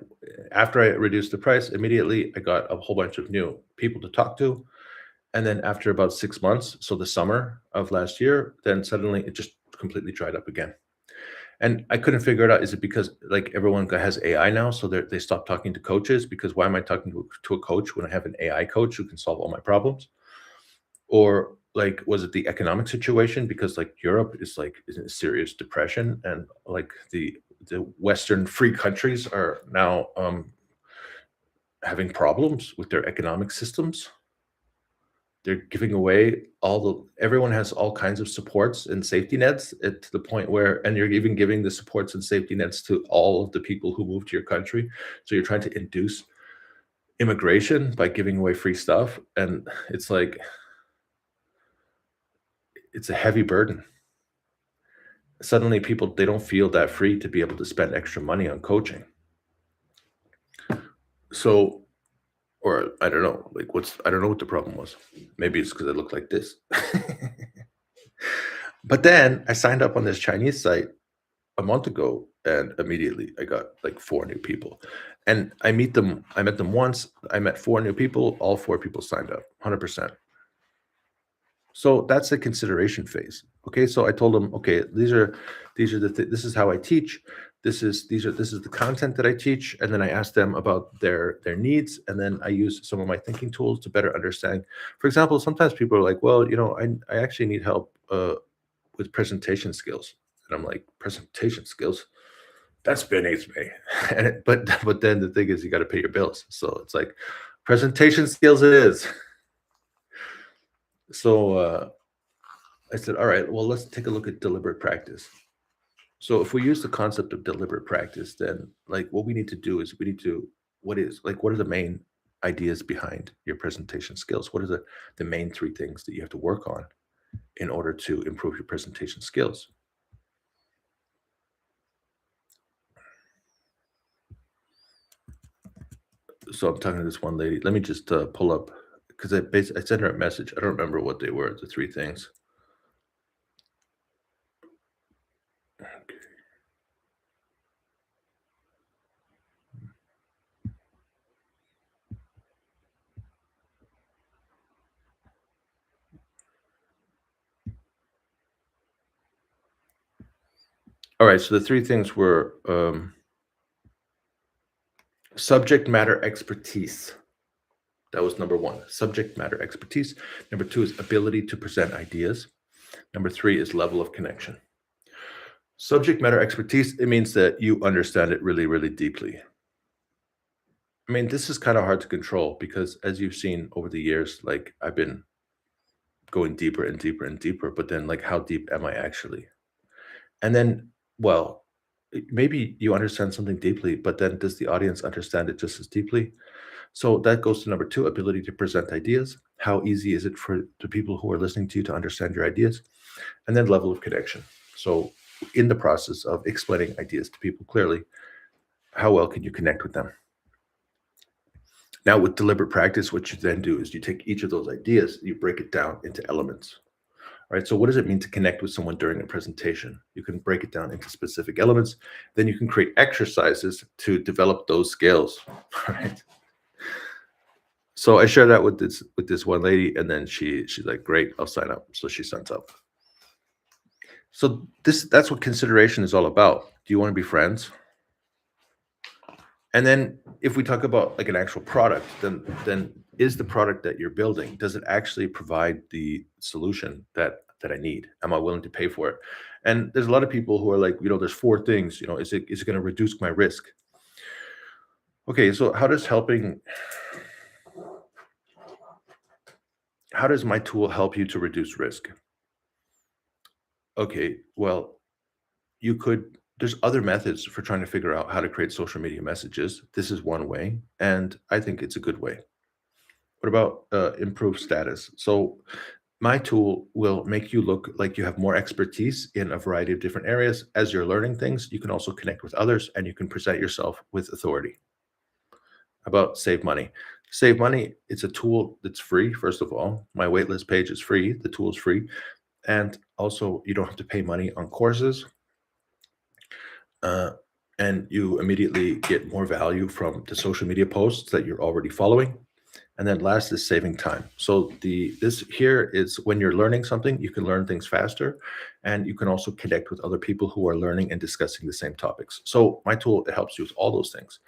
after I reduced the price, immediately I got a whole bunch of new people to talk to. And then after about 6 months, so the summer of last year, then suddenly it just completely dried up again. And I couldn't figure it out. Is it because like everyone has AI now, so they stopped talking to coaches? Because why am I talking to a coach when I have an AI coach who can solve all my problems? Or like, was it the economic situation? Because like Europe is in a serious depression, and like the Western free countries are now having problems with their economic systems. They're giving away everyone has all kinds of supports and safety nets to the point where, and you're even giving the supports and safety nets to all of the people who move to your country. So you're trying to induce immigration by giving away free stuff, and it's like it's a heavy burden. Suddenly people, they don't feel that free to be able to spend extra money on coaching. So, or I don't know, like I don't know what the problem was. Maybe it's because I look like this. But then I signed up on this Chinese site a month ago, and immediately I got like 4 new people. And I met them once, I met 4 new people, all 4 people signed up 100%. So that's the consideration phase. Okay, so I told them, okay, these are this is how I teach. This is the content that I teach, and then I ask them about their needs, and then I use some of my thinking tools to better understand. For example, sometimes people are like, well, I actually need help with presentation skills, and I'm like, presentation skills? That's beneath me. But then the thing is, you got to pay your bills, so it's like presentation skills it is. So I said, all right, well, let's take a look at deliberate practice. So if we use the concept of deliberate practice, then like what we need to do is what are the main ideas behind your presentation skills? What are the main 3 things that you have to work on in order to improve your presentation skills? So I'm talking to this one lady. Let me just pull up, because I sent her a message. I don't remember what they were, the 3 things. Okay. All right, so the 3 things were subject matter expertise. That was number 1, subject matter expertise. Number 2 is ability to present ideas. Number 3 is level of connection. Subject matter expertise, it means that you understand it really, really deeply. I mean, this is kind of hard to control because, as you've seen over the years, like I've been going deeper and deeper and deeper, but then like how deep am I actually? And then, well, maybe you understand something deeply, but then does the audience understand it just as deeply? So that goes to number 2, ability to present ideas. How easy is it for the people who are listening to you to understand your ideas? And then level of connection. So in the process of explaining ideas to people clearly, how well can you connect with them? Now, with deliberate practice, what you then do is you take each of those ideas, you break it down into elements. All right. So what does it mean to connect with someone during a presentation? You can break it down into specific elements. Then you can create exercises to develop those skills. All right. So I shared that with this one lady, and then she's like, great, I'll sign up. So she signs up. So that's what consideration is all about. Do you want to be friends? And then if we talk about like an actual product, then is the product that you're building, does it actually provide the solution that I need? Am I willing to pay for it? And there's a lot of people who are like, there's 4 things, is it going to reduce my risk? Okay, so how does my tool help you to reduce risk? Okay, well, there's other methods for trying to figure out how to create social media messages. This is one way, and I think it's a good way. What about improved status? So my tool will make you look like you have more expertise in a variety of different areas. As you're learning things, you can also connect with others, and you can present yourself with authority. About save money. Save money, it's a tool that's free, first of all. My waitlist page is free. The tool is free. And also, you don't have to pay money on courses. And you immediately get more value from the social media posts that you're already following. And then last is saving time. So this here is when you're learning something, you can learn things faster, and you can also connect with other people who are learning and discussing the same topics. So my tool, it helps you with all those things.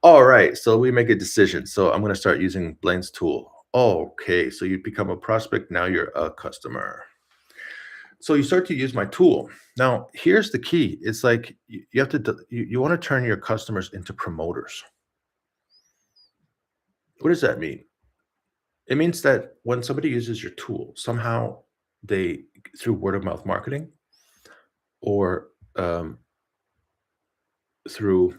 All right, so we make a decision. So I'm going to start using Blaine's tool. Okay, so you become a prospect, now you're a customer. So you start to use my tool. Now, here's the key. It's like you have to you want to turn your customers into promoters. What does that mean? It means that when somebody uses your tool, somehow they through word of mouth marketing or through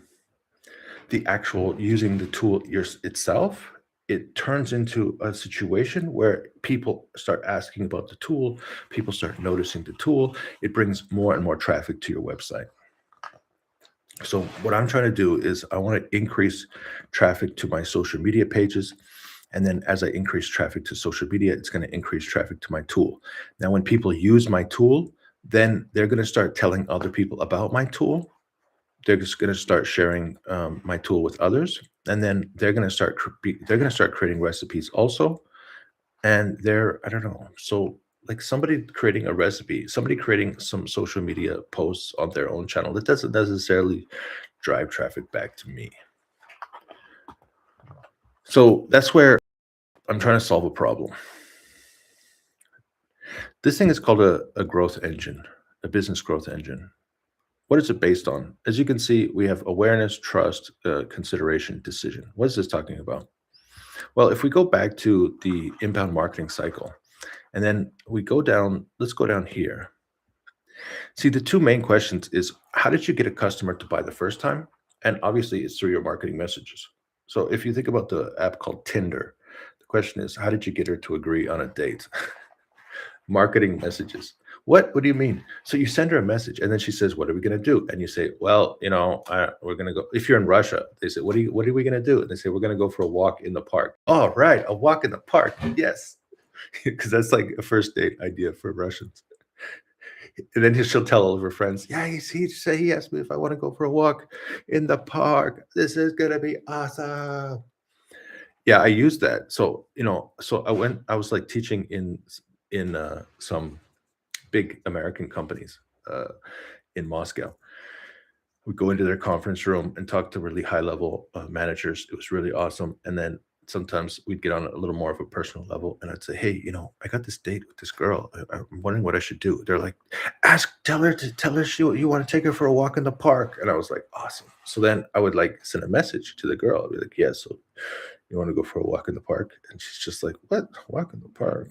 the actual using the tool itself, it turns into a situation where people start asking about the tool, people start noticing the tool. It brings more and more traffic to your website. So what I'm trying to do is I want to increase traffic to my social media pages. And then as I increase traffic to social media, it's going to increase traffic to my tool. Now, when people use my tool, then they're going to start telling other people about my tool. They're just going to start sharing my tool with others, and then they're going to they're going to start creating recipes also. And they're I don't know. So like somebody creating a recipe, somebody creating some social media posts on their own channel, that doesn't necessarily drive traffic back to me. So that's where I'm trying to solve a problem. This thing is called a growth engine, a business growth engine. What is it based on? As you can see, we have awareness, trust, consideration, decision. What is this talking about? Well, if we go back to the inbound marketing cycle, and then we go down, let's go down here. See, the two main questions is how did you get a customer to buy the first time? And obviously, it's through your marketing messages. So if you think about the app called Tinder, the question is how did you get her to agree on a date? Marketing messages. What do you mean? So you send her a message, and then she says, "What are we going to do?" And you say, "Well, we're going to go." If you're in Russia, they say, What are we going to do?" And they say, "We're going to go for a walk in the park." Oh, right, a walk in the park. Yes, because that's like a first date idea for Russians. And then she'll tell all of her friends, "Yeah, he asked me if I want to go for a walk in the park. This is going to be awesome." Yeah, I used that. So so I was like teaching in some big American companies in Moscow. We go into their conference room and talk to really high level managers. It was really awesome. And then sometimes we'd get on a little more of a personal level, and I'd say, "Hey, I got this date with this girl. I'm wondering what I should do." They're like, tell her you want to take her for a walk in the park." And I was like, "Awesome." So then I would like send a message to the girl. I'd be like, "Yeah, so you want to go for a walk in the park?" And she's just like, "What? Walk in the park?"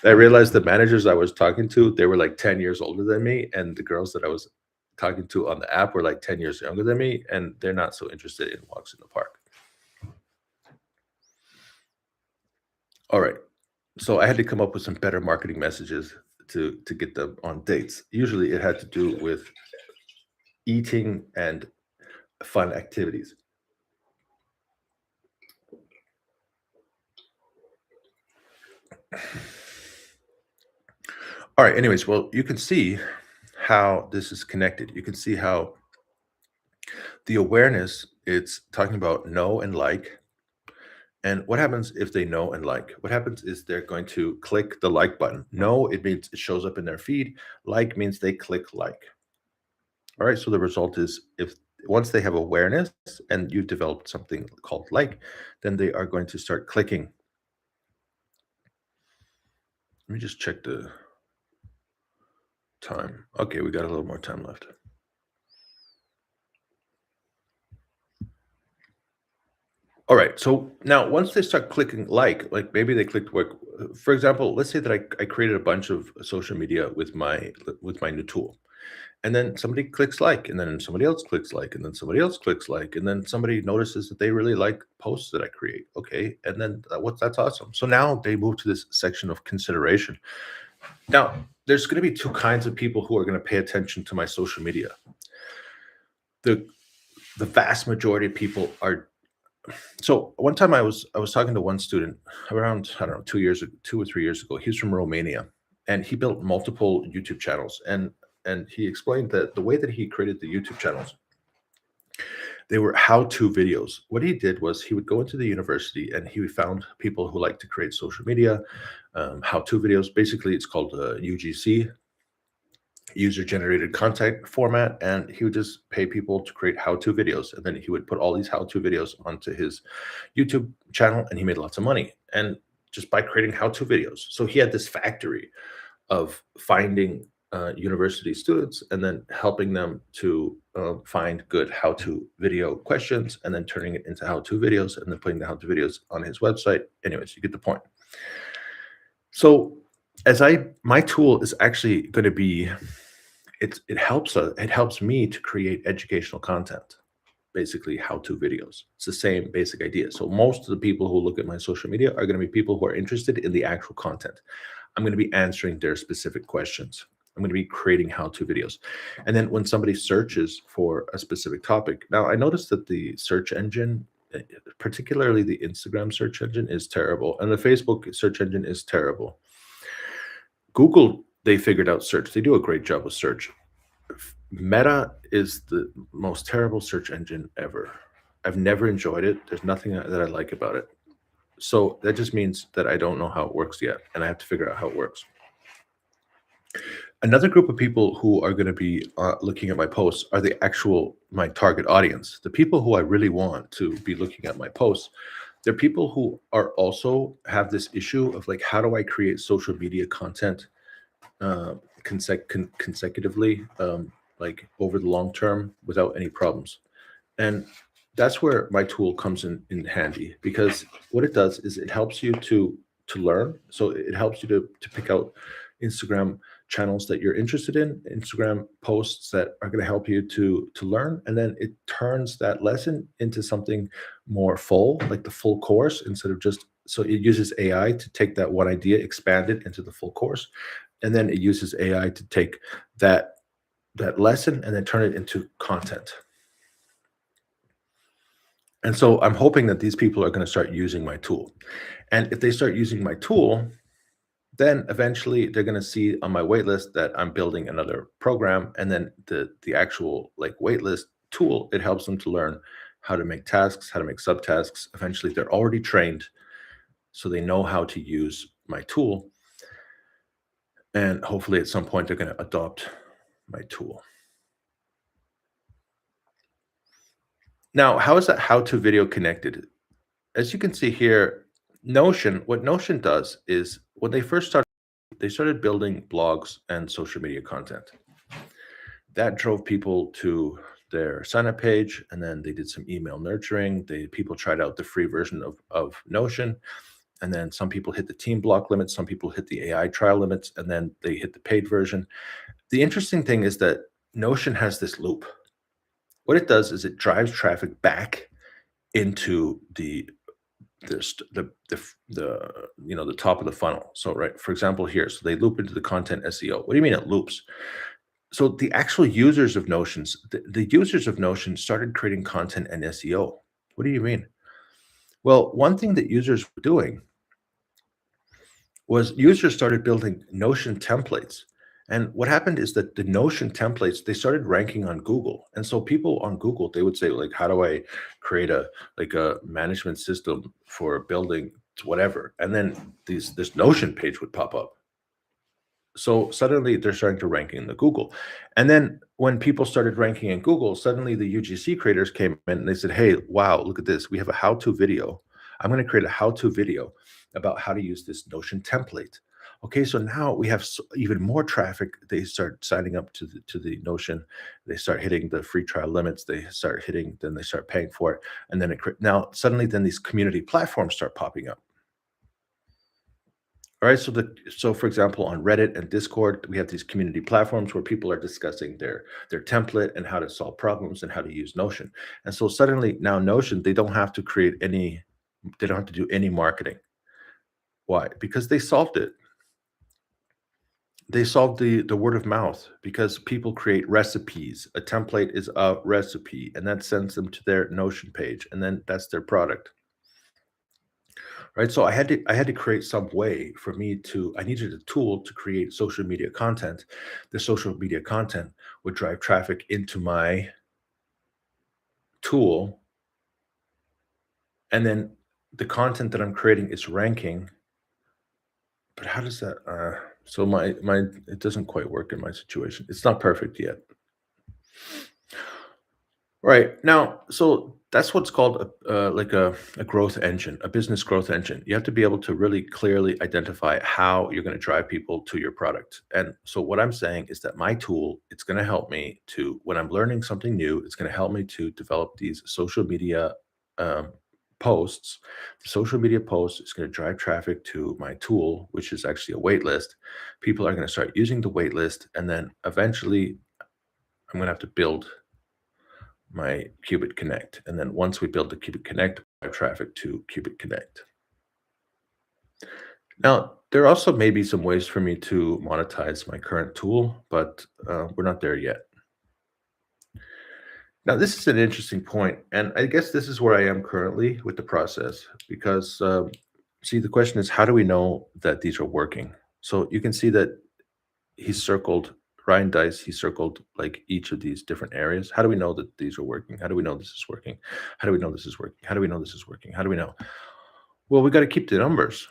I realized the managers I was talking to, they were like 10 years older than me. And the girls that I was talking to on the app were like 10 years younger than me. And they're not so interested in walks in the park. All right. So I had to come up with some better marketing messages to get them on dates. Usually it had to do with eating and fun activities. All right. Anyways, well, you can see how this is connected. You can see how the awareness, it's talking about know and like. And what happens if they know and like? What happens is they're going to click the like button. Know, it means it shows up in their feed. Like means they click like. All right. So the result is if once they have awareness and you've developed something called like, then they are going to start clicking. Let me just check the time. Okay, we got a little more time left. All right. So now once they start clicking like maybe they clicked work. For example, let's say that I created a bunch of social media with my new tool. And then somebody clicks like, and then somebody else clicks like, and then somebody else clicks like, and then somebody notices that they really like posts that I create. Okay. And then that's awesome. So now they move to this section of consideration. Now, there's going to be two kinds of people who are going to pay attention to my social media. The the vast majority of people are. So one time I was talking to one student around, I don't know, 2 or 3 years ago. He's from Romania, and he built multiple YouTube channels. And he explained that the way that he created the YouTube channels, they were how-to videos. What he did was he would go into the university and he found people who like to create social media, how-to videos. Basically, it's called UGC, user-generated content format, and he would just pay people to create how-to videos, and then he would put all these how-to videos onto his YouTube channel, and he made lots of money, and just by creating how-to videos. So he had this factory of finding university students and then helping them to find good how-to video questions, and then turning it into how-to videos, and then putting the how-to videos on his website. Anyways, you get the point. So my tool is actually going to be, it helps me to create educational content, basically how-to videos. It's the same basic idea. So most of the people who look at my social media are going to be people who are interested in the actual content. I'm going to be answering their specific questions. I'm going to be creating how-to videos. And then when somebody searches for a specific topic, now I noticed that the search engine, particularly the Instagram search engine, is terrible, and the Facebook search engine is terrible. Google, they figured out search. They do a great job with search. Meta is the most terrible search engine ever. I've never enjoyed it. There's nothing that I like about it. So that just means that I don't know how it works yet, and I have to figure out how it works. Another group of people who are going to be looking at my posts are my target audience, the people who I really want to be looking at my posts. They're people who are also have this issue of like, how do I create social media content consecutively, like over the long term without any problems. And that's where my tool comes in handy, because what it does is it helps you to learn. So it helps you to pick out Instagram channels that you're interested in, Instagram posts that are going to help you to learn, and then it turns that lesson into something more full, like the full course, instead of just, so it uses AI to take that one idea, expand it into the full course, and then it uses AI to take that lesson and then turn it into content. And so I'm hoping that these people are going to start using my tool. And if they start using my tool, then eventually they're going to see on my waitlist that I'm building another program. And then the actual like waitlist tool, it helps them to learn how to make tasks, how to make subtasks. Eventually they're already trained, so they know how to use my tool. And hopefully at some point they're going to adopt my tool. Now, how is that how-to video connected? As you can see here, what Notion does is when they first started, they started building blogs and social media content. That drove people to their sign-up page, and then they did some email nurturing. People tried out the free version of Notion, and then some people hit the team block limits, some people hit the AI trial limits, and then they hit the paid version. The interesting thing is that Notion has this loop. What it does is it drives traffic back into the top of the funnel. So right, for example, here, so they loop into the content SEO. What do you mean it loops? So the actual users of Notions, the users of Notion started creating content and SEO. What do you mean? Well, one thing that users were doing was users started building Notion templates. And what happened is that the Notion templates, they started ranking on Google. And so people on Google, they would say, like, how do I create a management system for building whatever? And then this Notion page would pop up. So suddenly they're starting to rank in the Google. And then when people started ranking in Google, suddenly the UGC creators came in and they said, hey, wow, look at this. We have a how-to video. I'm going to create a how-to video about how to use this Notion template. Okay, so now we have even more traffic. They start signing up to the Notion. They start hitting the free trial limits. They start paying for it. And then now suddenly then these community platforms start popping up. All right, so for example, on Reddit and Discord, we have these community platforms where people are discussing their template and how to solve problems and how to use Notion. And so suddenly now Notion, they don't have to do any marketing. Why? Because they solved it. They solved the word of mouth, because people create recipes. A template is a recipe, and that sends them to their Notion page, and then that's their product. Right, so I had to create some way for me to, I needed a tool to create social media content. The social media content would drive traffic into my tool, and then the content that I'm creating is ranking. But how does that So my it doesn't quite work in my situation. It's not perfect yet. Right. Now, so that's what's called a growth engine, a business growth engine. You have to be able to really clearly identify how you're going to drive people to your product. And so what I'm saying is that my tool, it's going to help me to, when I'm learning something new, it's going to help me to develop these social media um, posts. The social media post is going to drive traffic to my tool, which is actually a wait list. People are going to start using the wait list, and then eventually I'm going to have to build my Qubit Connect. And then once we build the Qubit Connect, drive traffic to Qubit Connect. Now, there also may be some ways for me to monetize my current tool, but we're not there yet. Now, this is an interesting point, and I guess this is where I am currently with the process because, see, the question is, how do we know that these are working? So you can see that he circled Ryan Dice, he circled like each of these different areas. How do we know that these are working? How do we know this is working? How do we know this is working? How do we know this is working? How do we know? Well, we got to keep the numbers.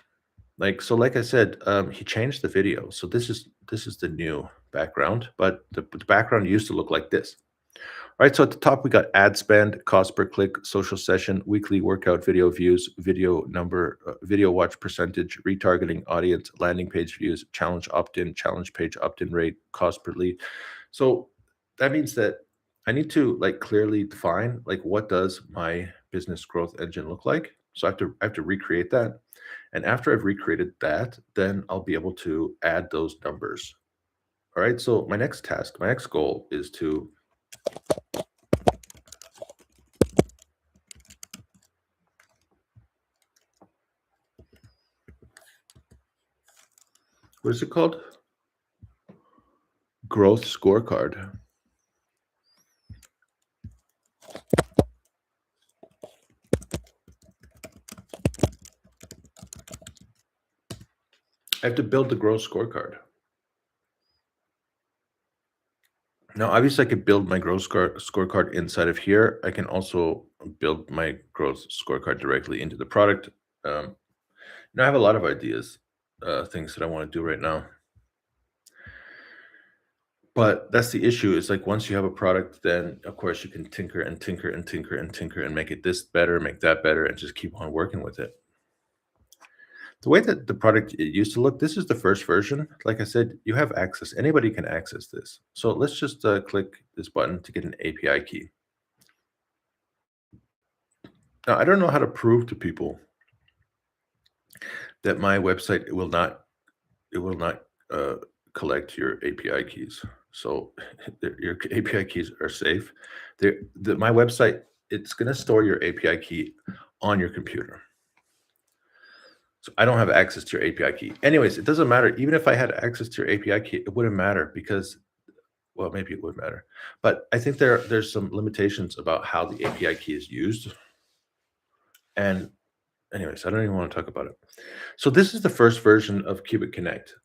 Like so, like I said, he changed the video. So this is the new background, but the background used to look like this. All right, so at the top we got ad spend, cost per click, social session, weekly workout video views, video number, video watch percentage, retargeting audience, landing page views, challenge opt-in, challenge page opt-in rate, cost per lead. So that means that I need to like clearly define like what does my business growth engine look like. So I have to recreate that. And after I've recreated that, then I'll be able to add those numbers. All right. So my next task, my next goal is to what is it called? Growth scorecard. I have to build the growth scorecard. Now, obviously, I could build my scorecard inside of here. I can also build my growth scorecard directly into the product. I have a lot of ideas, things that I want to do right now. But that's the issue. Is like once you have a product, then of course you can tinker and tinker and tinker and tinker and make it this better, make that better, and just keep on working with it. The way that the product it used to look, this is the first version. Like I said, you have access. Anybody can access this. So let's just click this button to get an API key. Now, I don't know how to prove to people that my website it will not collect your API keys. So your API keys are safe. My website, it's going to store your API key on your computer. So I don't have access to your API key. Anyways, it doesn't matter. Even if I had access to your API key, it wouldn't matter because, well, maybe it would matter. But I think there's some limitations about how the API key is used. And anyways, I don't even want to talk about it. So this is the first version of Qubit Connect.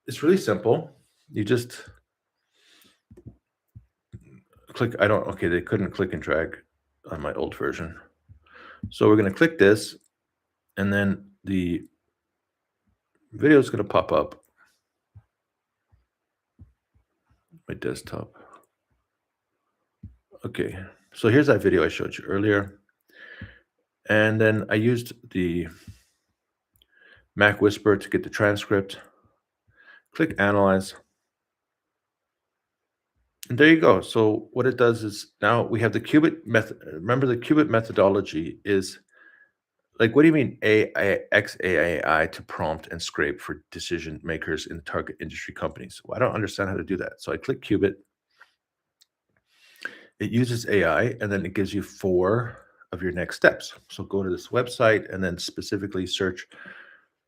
It's really simple. You just click. Okay, they couldn't click and drag on my old version. So we're going to click this, and then the video is going to pop up. My desktop. Okay, so here's that video I showed you earlier. And then I used the Mac Whisper to get the transcript. Click Analyze. And there you go. So what it does is now we have the Qubit method. Remember, the Qubit methodology is like, what do you mean XAI to prompt and scrape for decision makers in target industry companies? Well, I don't understand how to do that. So I click Qubit. It uses AI, and then it gives you 4 of your next steps. So go to this website and then specifically search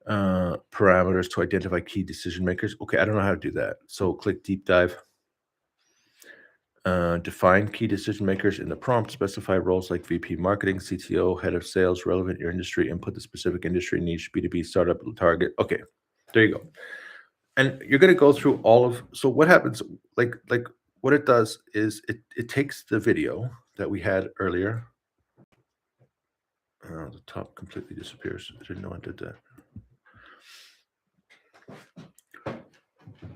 parameters to identify key decision makers. Okay, I don't know how to do that. So click deep dive. Define key decision makers in the prompt. Specify roles like VP marketing, CTO, head of sales, relevant your industry, input the specific industry niche, B2B startup target. Okay, there you go. And you're going to go through all of. So what happens? Like what it does is it takes the video that we had earlier. The top completely disappears. I didn't know I did that.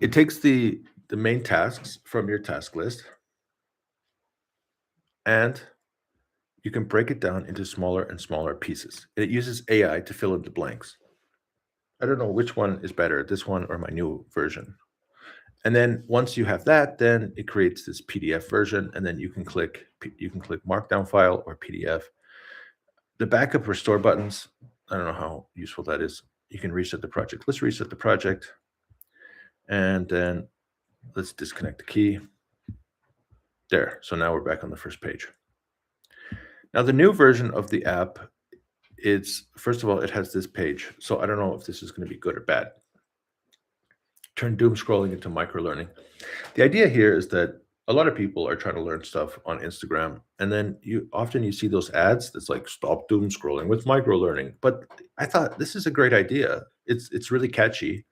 It takes the main tasks from your task list, and you can break it down into smaller and smaller pieces. It uses AI to fill in the blanks. I don't know which one is better, this one or my new version. And then once you have that, then it creates this PDF version, and then you can click Markdown file or PDF. The backup restore buttons, I don't know how useful that is. You can reset the project. Let's reset the project, and then let's disconnect the key. There. So now we're back on the first page. Now the new version of the app, it's first of all, it has this page. So I don't know if this is going to be good or bad. Turn doom scrolling into micro learning. The idea here is that a lot of people are trying to learn stuff on Instagram, and then you see those ads that's like stop doom scrolling with micro learning. But I thought this is a great idea. It's really catchy,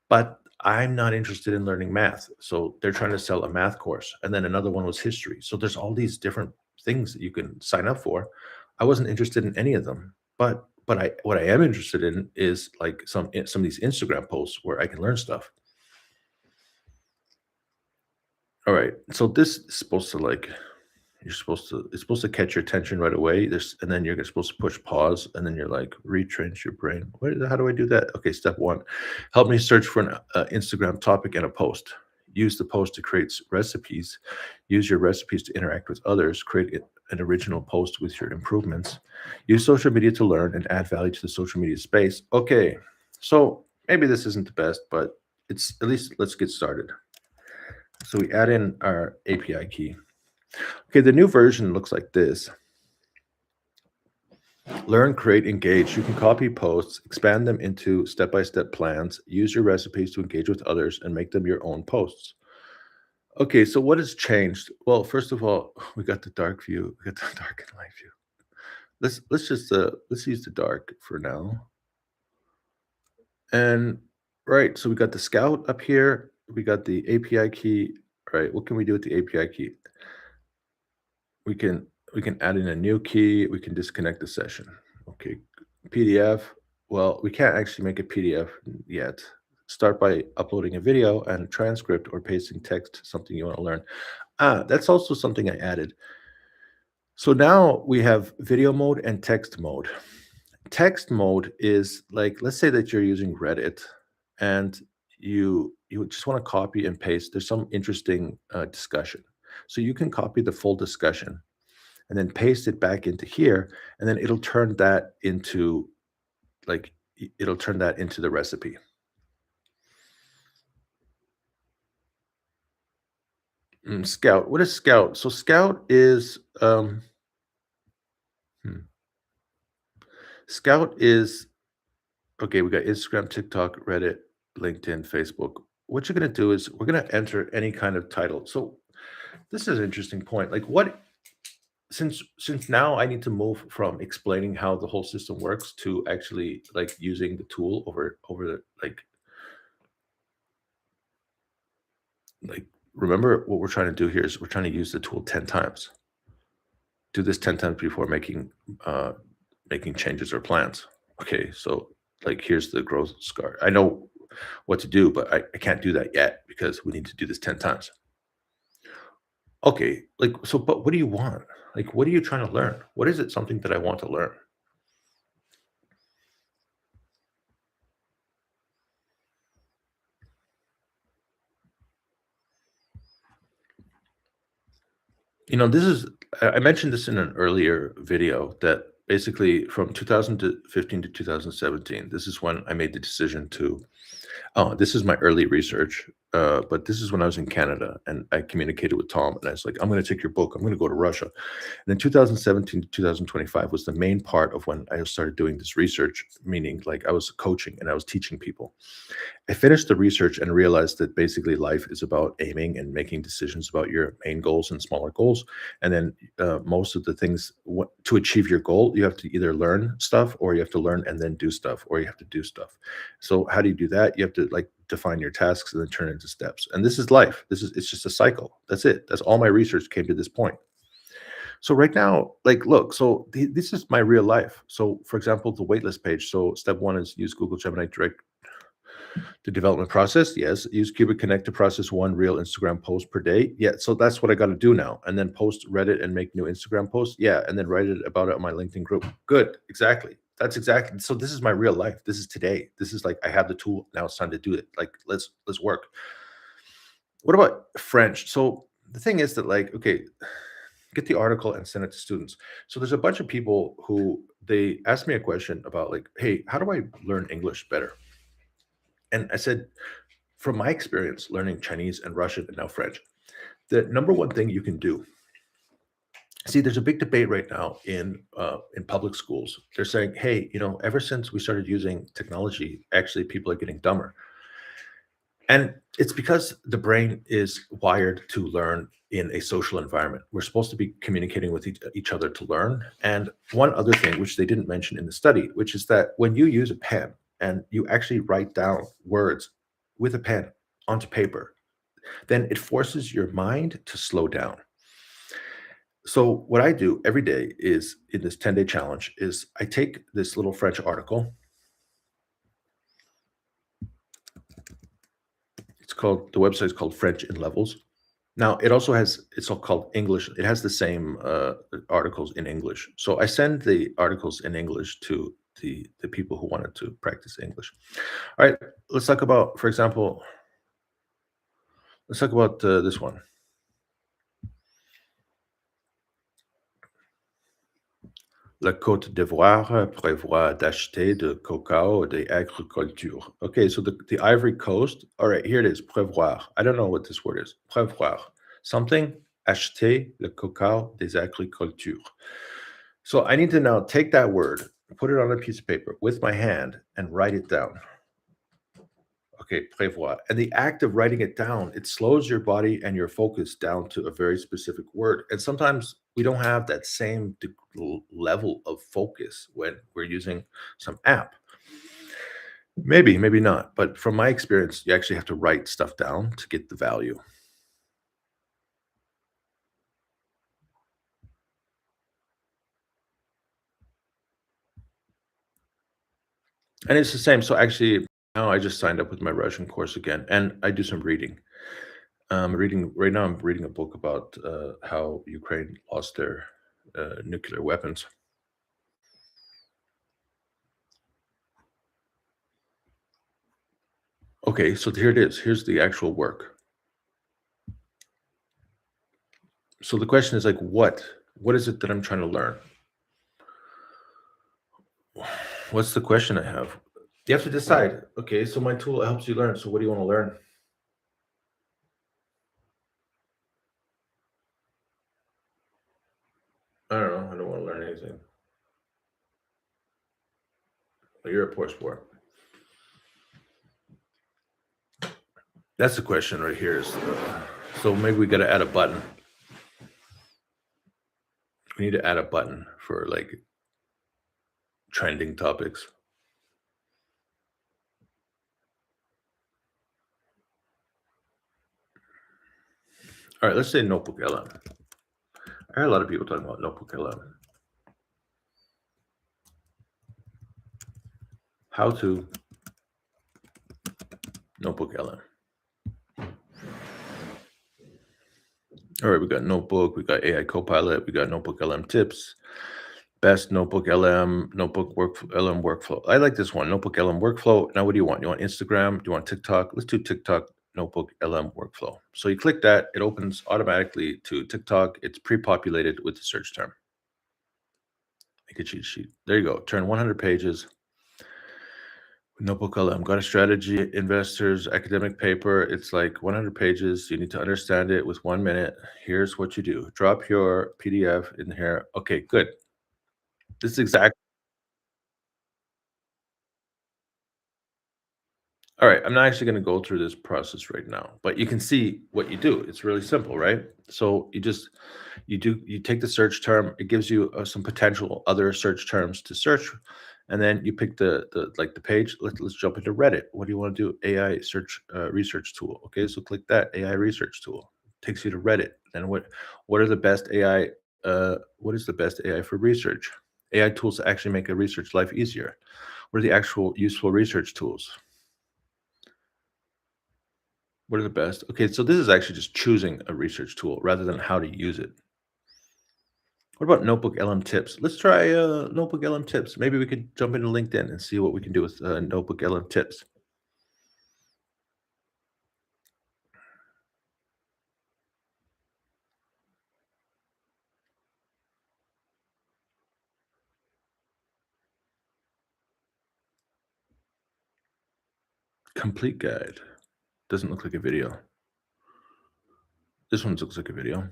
but I'm not interested in learning math. So they're trying to sell a math course, and then another one was history. So there's all these different things that you can sign up for. I wasn't interested in any of them, but what I am interested in is like some of these Instagram posts where I can learn stuff. All right. So this is supposed to like it's supposed to catch your attention right away. This and then you're supposed to push pause and then you're like retrain your brain. How do I do that? Okay, step one. Help me search for an Instagram topic and a post. Use the post to create recipes. Use your recipes to interact with others. Create an original post with your improvements. Use social media to learn and add value to the social media space. Okay, so maybe this isn't the best, but it's at least let's get started. So we add in our API key. Okay, the new version looks like this. Learn, create, engage. You can copy posts, expand them into step-by-step plans, use your recipes to engage with others, and make them your own posts. Okay, so what has changed? Well, first of all, we got the dark view, we got the dark and light view. Let's use the dark for now. And right, so we got the scout up here, we got the API key. All right, what can we do with the API key? We can add in a new key. We can disconnect the session. Okay, PDF. Well, we can't actually make a PDF yet. Start by uploading a video and a transcript or pasting text, something you want to learn. That's also something I added. So now we have video mode and text mode. Text mode is like, let's say that you're using Reddit and you just want to copy and paste. There's some interesting discussion. So you can copy the full discussion and then paste it back into here, and then it'll turn that into the recipe. Scout. What is Scout? So Scout is Scout is okay. We got Instagram, TikTok, Reddit, LinkedIn, Facebook. What you're gonna do is we're gonna enter any kind of title. So this is an interesting point. Like what since now I need to move from explaining how the whole system works to actually like using the tool over the like remember what we're trying to do here is we're trying to use the tool 10 times. Do this 10 times before making changes or plans. Okay, so like here's the growth scar. I know what to do, but I can't do that yet because we need to do this 10 times. Okay, like so, but what do you want? Like, what are you trying to learn? What is it something that I want to learn? This is I mentioned this in an earlier video that basically from 2015 to 2017, this is when I made the decision to oh, this is my early research, but this is when I was in Canada and I communicated with Tom and I was like, I'm going to take your book. I'm going to go to Russia. And then 2017 to 2025 was the main part of when I started doing this research, meaning like I was coaching and I was teaching people. I finished the research and realized that basically life is about aiming and making decisions about your main goals and smaller goals. And then most of the things to achieve your goal, you have to either learn stuff or you have to learn and then do stuff or you have to do stuff. So how do you do that? You have to like define your tasks and then turn it into steps. And this is life. It's just a cycle. That's it. That's all my research came to this point. So right now, like, look, so this is my real life. So for example, the waitlist page. So step one is use Google Gemini Direct The development process, yes. Use Qubit Connect to process one real Instagram post per day. Yeah, so that's what I got to do now. And then post Reddit and make new Instagram posts. Yeah, and then write it about it on my LinkedIn group. Good, exactly. That's exactly. So this is my real life. This is today. This is like I have the tool now. It's time to do it. Like let's work. What about French? So the thing is that like okay, get the article and send it to students. So there's a bunch of people who they asked me a question about like, hey, how do I learn English better? And I said, from my experience learning Chinese and Russian and now French, the number one thing you can do. See, there's a big debate right now in public schools. They're saying, hey, ever since we started using technology, actually people are getting dumber. And it's because the brain is wired to learn in a social environment. We're supposed to be communicating with each other to learn. And one other thing, which they didn't mention in the study, which is that when you use a pen and you actually write down words with a pen onto paper, then it forces your mind to slow down. So what I do every day is in this 10-day challenge is I take this little French article. The website is called French in Levels. Now it also has it's all called English. It has the same articles in English. So I send the articles in English to the people who wanted to practice English. All right, let's talk about, for example, this one. La Côte d'Ivoire prévoit d'acheter de cacao de agriculture. Okay, so the Ivory Coast. All right, here it is. Prévoir. I don't know what this word is. Prévoir. Something. Acheter le cacao des agricultures. So I need to now take that word, put it on a piece of paper with my hand, and write it down. Okay, prévoir. And the act of writing it down, it slows your body and your focus down to a very specific word. And sometimes we don't have that same level of focus when we're using some app. Maybe, maybe not. But from my experience, you actually have to write stuff down to get the value. And it's the same. So actually, now I just signed up with my Russian course again, and I do some reading. Reading right now. I'm reading a book about how Ukraine lost their nuclear weapons. Okay, so here it is. Here's the actual work. So the question is like, what? What is it that I'm trying to learn? What's the question I have? You have to decide. Okay, so my tool helps you learn. So what do you want to learn? I don't know. I don't want to learn anything. You're a poor sport. That's the question right here. So maybe we got to add a button. We need to add a button for like trending topics. All right, let's say Notebook LM. I heard a lot of people talking about Notebook LM. How to Notebook LM. All right, we got Notebook, we got AI Copilot, we got Notebook LM tips, best Notebook LM, Notebook LM workflow. I like this one, Notebook LM workflow. Now, what do you want? You want Instagram? Do you want TikTok? Let's do TikTok Notebook LM workflow. So you click that, it opens automatically to TikTok. It's pre-populated with the search term. Make a cheat sheet. There you go. Turn 100 pages. Notebook LM, got a strategy, investors, academic paper. It's like 100 pages. You need to understand it with 1 minute. Here's what you do. Drop your PDF in here. Okay, good. This is exactly. All right, I'm not actually going to go through this process right now, but you can see what you do. It's really simple, right? So you take the search term. It gives you some potential other search terms to search, and then you pick the page. Let's jump into Reddit. What do you want to do? AI search research tool. Okay, so click that AI research tool. Takes you to Reddit. Then what are the best AI? What is the best AI for research? AI tools to actually make a research life easier. What are the actual useful research tools? What are the best? Okay, so this is actually just choosing a research tool rather than how to use it. What about Notebook LM Tips? Let's try Notebook LM Tips. Maybe we could jump into LinkedIn and see what we can do with Notebook LM Tips. Complete guide. Doesn't look like a video. This one looks like a video.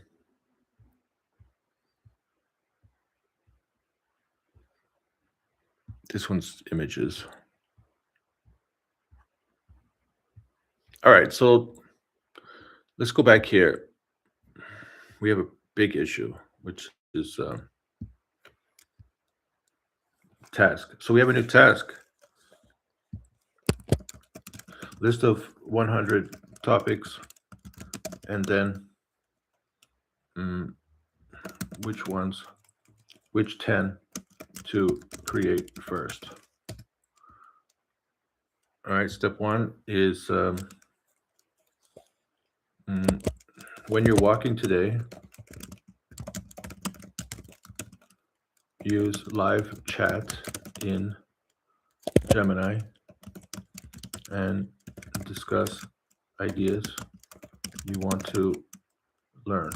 This one's images. All right, so let's go back here. We have a big issue, which is task. So we have a new task. List of 100 topics, and then which 10 to create first. All right, step one is when you're walking today, use live chat in Gemini and discuss ideas you want to learn.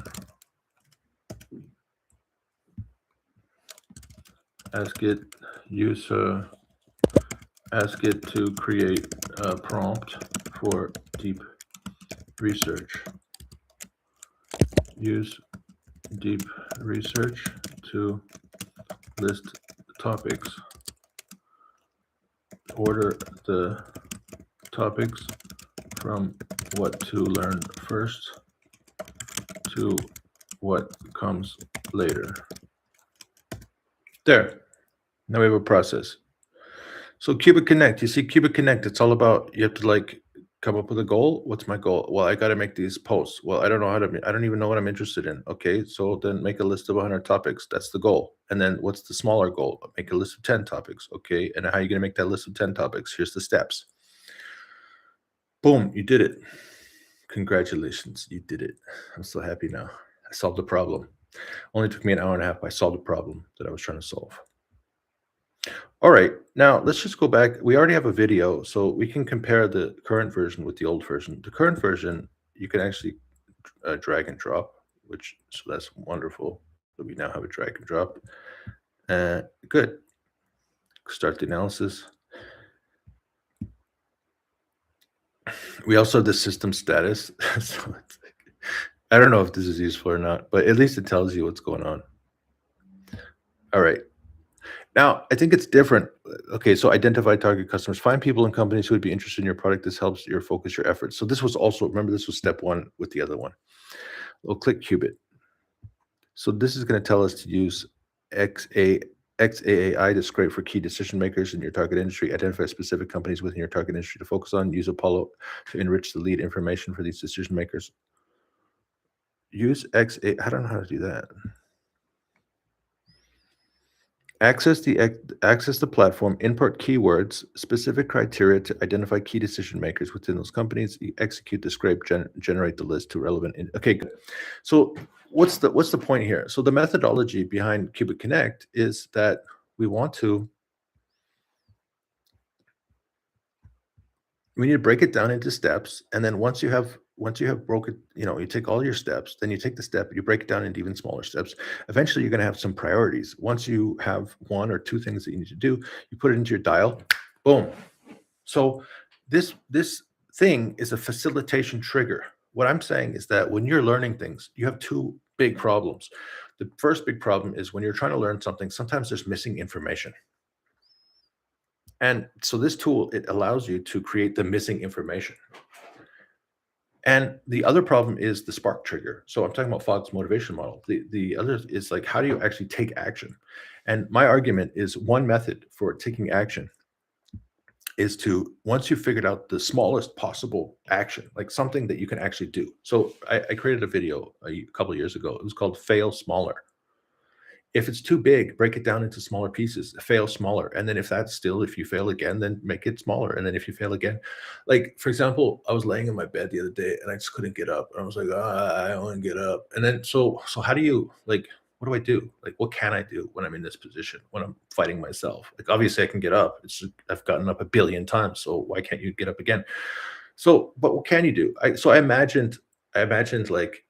Ask it to create a prompt for deep research. Use deep research to list topics. Order the topics from what to learn first to what comes later. There. Now we have a process. So Qubit Connect, you see Qubit Connect, it's all about, you have to like come up with a goal. What's my goal? Well, I got to make these posts. Well, I don't even know what I'm interested in. Okay. So then make a list of 100 topics. That's the goal. And then what's the smaller goal? Make a list of 10 topics. Okay. And how are you going to make that list of 10 topics? Here's the steps. Boom. You did it. Congratulations. You did it. I'm so happy now. I solved the problem. Only took me an hour and a half. I solved the problem that I was trying to solve. All right, now let's just go back. We already have a video, so we can compare the current version with the old version. The current version, you can actually drag and drop, so that's wonderful. So we now have a drag and drop. Good. Start the analysis. We also have the system status. So I don't know if this is useful or not, but at least it tells you what's going on. All right. Now, I think it's different. Okay, so identify target customers. Find people and companies who would be interested in your product. This helps you focus your efforts. So this was also, remember, this was step one with the other one. We'll click Qubit. So this is going to tell us to use XAAI to scrape for key decision makers in your target industry. Identify specific companies within your target industry to focus on. Use Apollo to enrich the lead information for these decision makers. Use XAAI. I don't know how to do that. Access the platform, import keywords, specific criteria to identify key decision makers within those companies. You execute the scrape, generate the list to relevant. Okay, good. So what's the point here? So the methodology behind Qubit Connect is that we need to break it down into steps, and then once you have broke it, you take all your steps, then you take the step, you break it down into even smaller steps. Eventually, you're going to have some priorities. Once you have one or two things that you need to do, you put it into your dial, boom. So this thing is a facilitation trigger. What I'm saying is that when you're learning things, you have two big problems. The first big problem is when you're trying to learn something, sometimes there's missing information. And so this tool, it allows you to create the missing information. And the other problem is the spark trigger. So I'm talking about Fogg's motivation model. The other is like, how do you actually take action? And my argument is one method for taking action is to, once you've figured out the smallest possible action, like something that you can actually do. So I created a video a couple of years ago. It was called Fail Smaller. If it's too big, break it down into smaller pieces, fail smaller. And then if you fail again, then make it smaller. And then if you fail again, like for example, I was laying in my bed the other day and I just couldn't get up. And I was like, I don't want to get up. And then so how do you like what do I do? Like what can I do when I'm in this position, when I'm fighting myself? Like obviously I can get up. It's just, I've gotten up a billion times. So why can't you get up again? So, but what can you do? I imagined like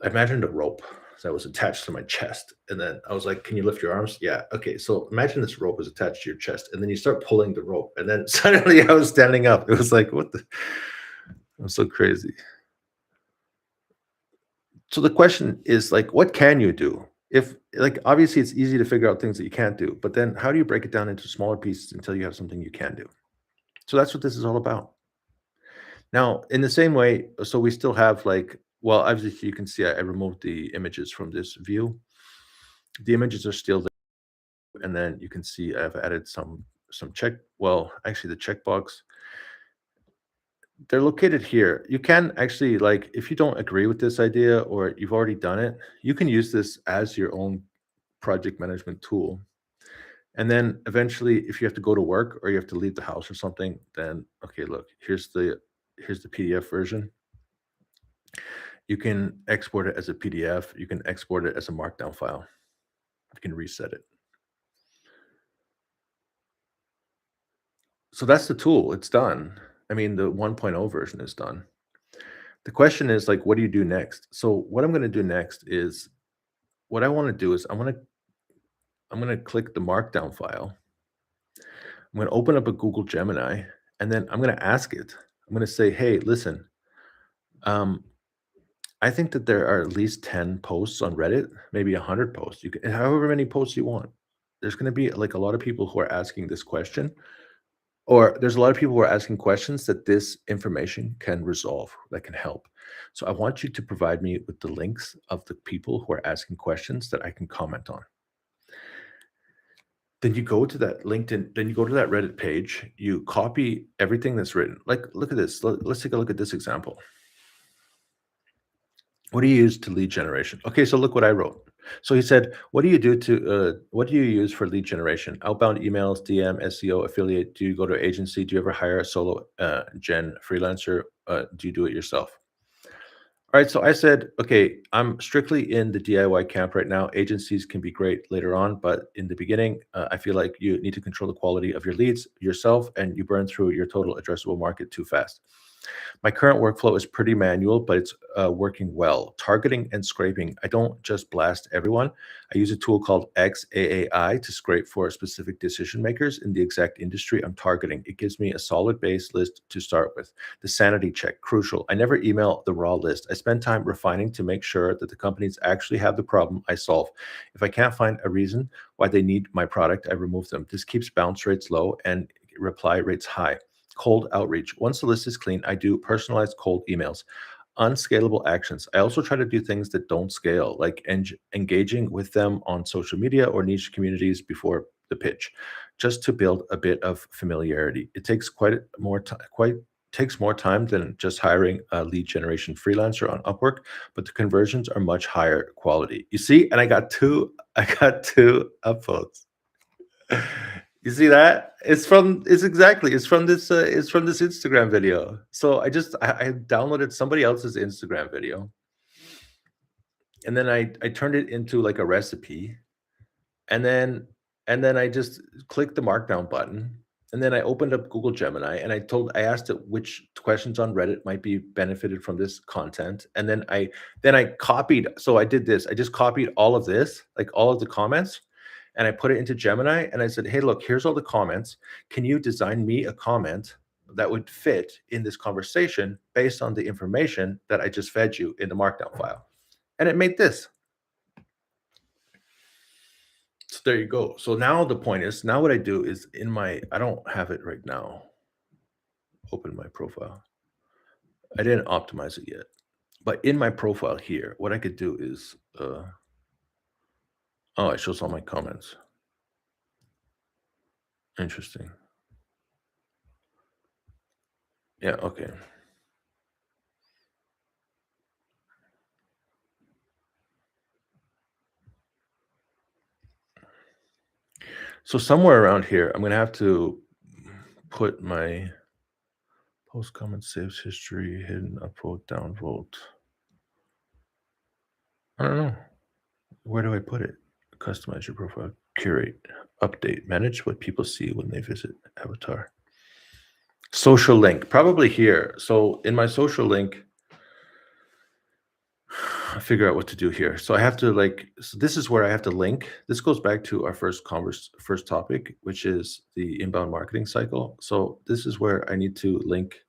I imagined a rope that was attached to my chest. And then I was like, can you lift your arms? Yeah. Okay. So imagine this rope is attached to your chest. And then you start pulling the rope. And then suddenly I was standing up. It was like, what the? I'm so crazy. So the question is like, what can you do? If like obviously it's easy to figure out things that you can't do, but then how do you break it down into smaller pieces until you have something you can do? So that's what this is all about. Now, in the same way, so we still have like, well, obviously you can see I removed the images from this view. The images are still there, and then you can see I've added some check. Well, actually, the checkbox. They're located here. You can actually like if you don't agree with this idea or you've already done it, you can use this as your own project management tool. And then eventually, if you have to go to work or you have to leave the house or something, then okay, look, here's the PDF version. You can export it as a PDF. You can export it as a markdown file. You can reset it. So that's the tool. It's done. I mean, the 1.0 version is done. The question is like, what do you do next? So what I'm going to do next is what I want to do is I'm going to click the markdown file. I'm going to open up a Google Gemini and then I'm going to ask it. I'm going to say, hey, listen, um, I think that there are at least 10 posts on Reddit, maybe 100 posts. You can, however many posts you want. There's going to be like a lot of people who are asking this question, or there's a lot of people who are asking questions that this information can resolve, that can help. So I want you to provide me with the links of the people who are asking questions that I can comment on. Then you go to that LinkedIn, then you go to that Reddit page, you copy everything that's written. Like, look at this. Let's take a look at this example. What do you use to lead generation? Okay, so look what I wrote. So he said, what do you use for lead generation? Outbound emails, DM, SEO, affiliate. Do you go to agency? Do you ever hire a solo gen freelancer? Do you do it yourself? All right, so I said, okay, I'm strictly in the DIY camp right now. Agencies can be great later on, but in the beginning, I feel like you need to control the quality of your leads yourself, and you burn through your total addressable market too fast. My current workflow is pretty manual, but it's working well. Targeting and scraping. I don't just blast everyone. I use a tool called XAAI to scrape for specific decision makers in the exact industry I'm targeting. It gives me a solid base list to start with. The sanity check, crucial. I never email the raw list. I spend time refining to make sure that the companies actually have the problem I solve. If I can't find a reason why they need my product, I remove them. This keeps bounce rates low and reply rates high. Cold outreach. Once the list is clean, I do personalized cold emails. Unscalable actions. I also try to do things that don't scale, like engaging with them on social media or niche communities before the pitch, just to build a bit of familiarity. It takes quite takes more time than just hiring a lead generation freelancer on Upwork, but the conversions are much higher quality. You see, and I got two upvotes. You see that? It's from this Instagram video. So I downloaded somebody else's Instagram video and then I turned it into like a recipe and then I just clicked the markdown button and then I opened up Google Gemini and I asked it which questions on Reddit might be benefited from this content and then I copied so I did this. I just copied all of this, like all of the comments and I put it into Gemini and I said, "Hey, look, here's all the comments. Can you design me a comment that would fit in this conversation based on the information that I just fed you in the markdown file?" And it made this. So there you go. So now the point is, now what I do is I don't have it right now. Open my profile. I didn't optimize it yet. But in my profile here, what I could do is, oh, it shows all my comments. Interesting. Yeah, okay. So somewhere around here, I'm gonna have to put my post, comment, saves, history, hidden, upvote, downvote. I don't know. Where do I put it? Customize your profile, curate, update, manage what people see when they visit avatar. Social link, probably here. So in my social link, I figure out what to do here. So I have to so this is where I have to link. This goes back to our first topic, which is the inbound marketing cycle. So this is where I need to link.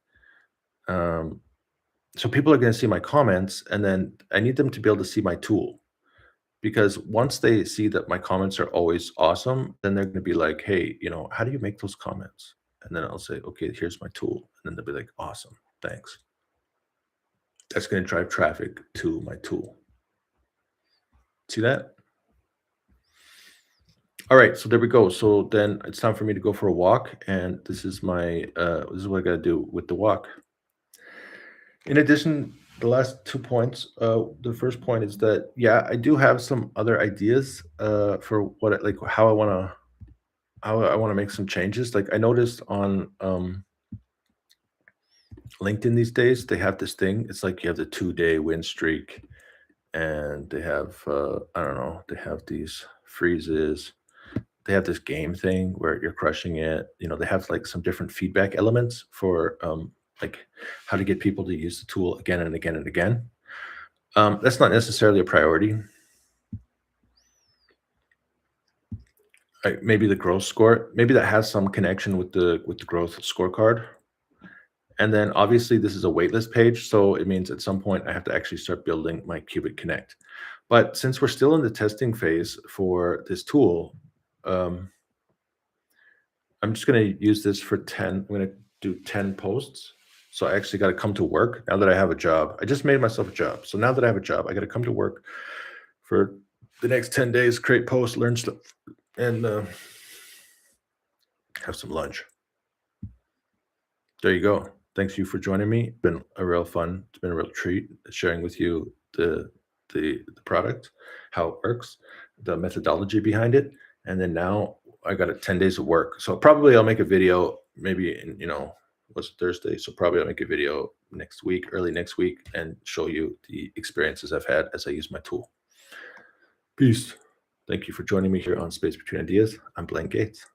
So people are going to see my comments, and then I need them to be able to see my tool. Because once they see that my comments are always awesome, then they're going to be like, hey, how do you make those comments? And then I'll say, okay, here's my tool. And then they'll be like, awesome, thanks. That's going to drive traffic to my tool. See that? All right, so there we go. So then it's time for me to go for a walk. And this is what I got to do with the walk. In addition, the last 2 points. The first point is that, I do have some other ideas for how I want to make some changes. Like I noticed on LinkedIn these days, they have this thing. It's like you have the 2-day win streak, and they have I don't know, they have these freezes. They have this game thing where you're crushing it. They have like some different feedback elements for like how to get people to use the tool again and again and again. That's not necessarily a priority. Maybe the growth score, maybe that has some connection with the growth scorecard. And then obviously this is a waitlist page, so it means at some point I have to actually start building my Qubit Connect. But since we're still in the testing phase for this tool, I'm just going to use this for 10. I'm going to do 10 posts. So I actually got to come to work now that I have a job. I just made myself a job. So now that I have a job, I got to come to work for the next 10 days, create posts, learn stuff, and have some lunch. There you go. Thanks you for joining me. It's been a real fun. It's been a real treat sharing with you the product, how it works, the methodology behind it. And then now I got 10 days of work. So probably I'll make a video maybe in, what's Thursday. So probably I'll make a video next week, early next week, and show you the experiences I've had as I use my tool. Peace. Thank you for joining me here on Space Between Ideas. I'm Blaine Gates.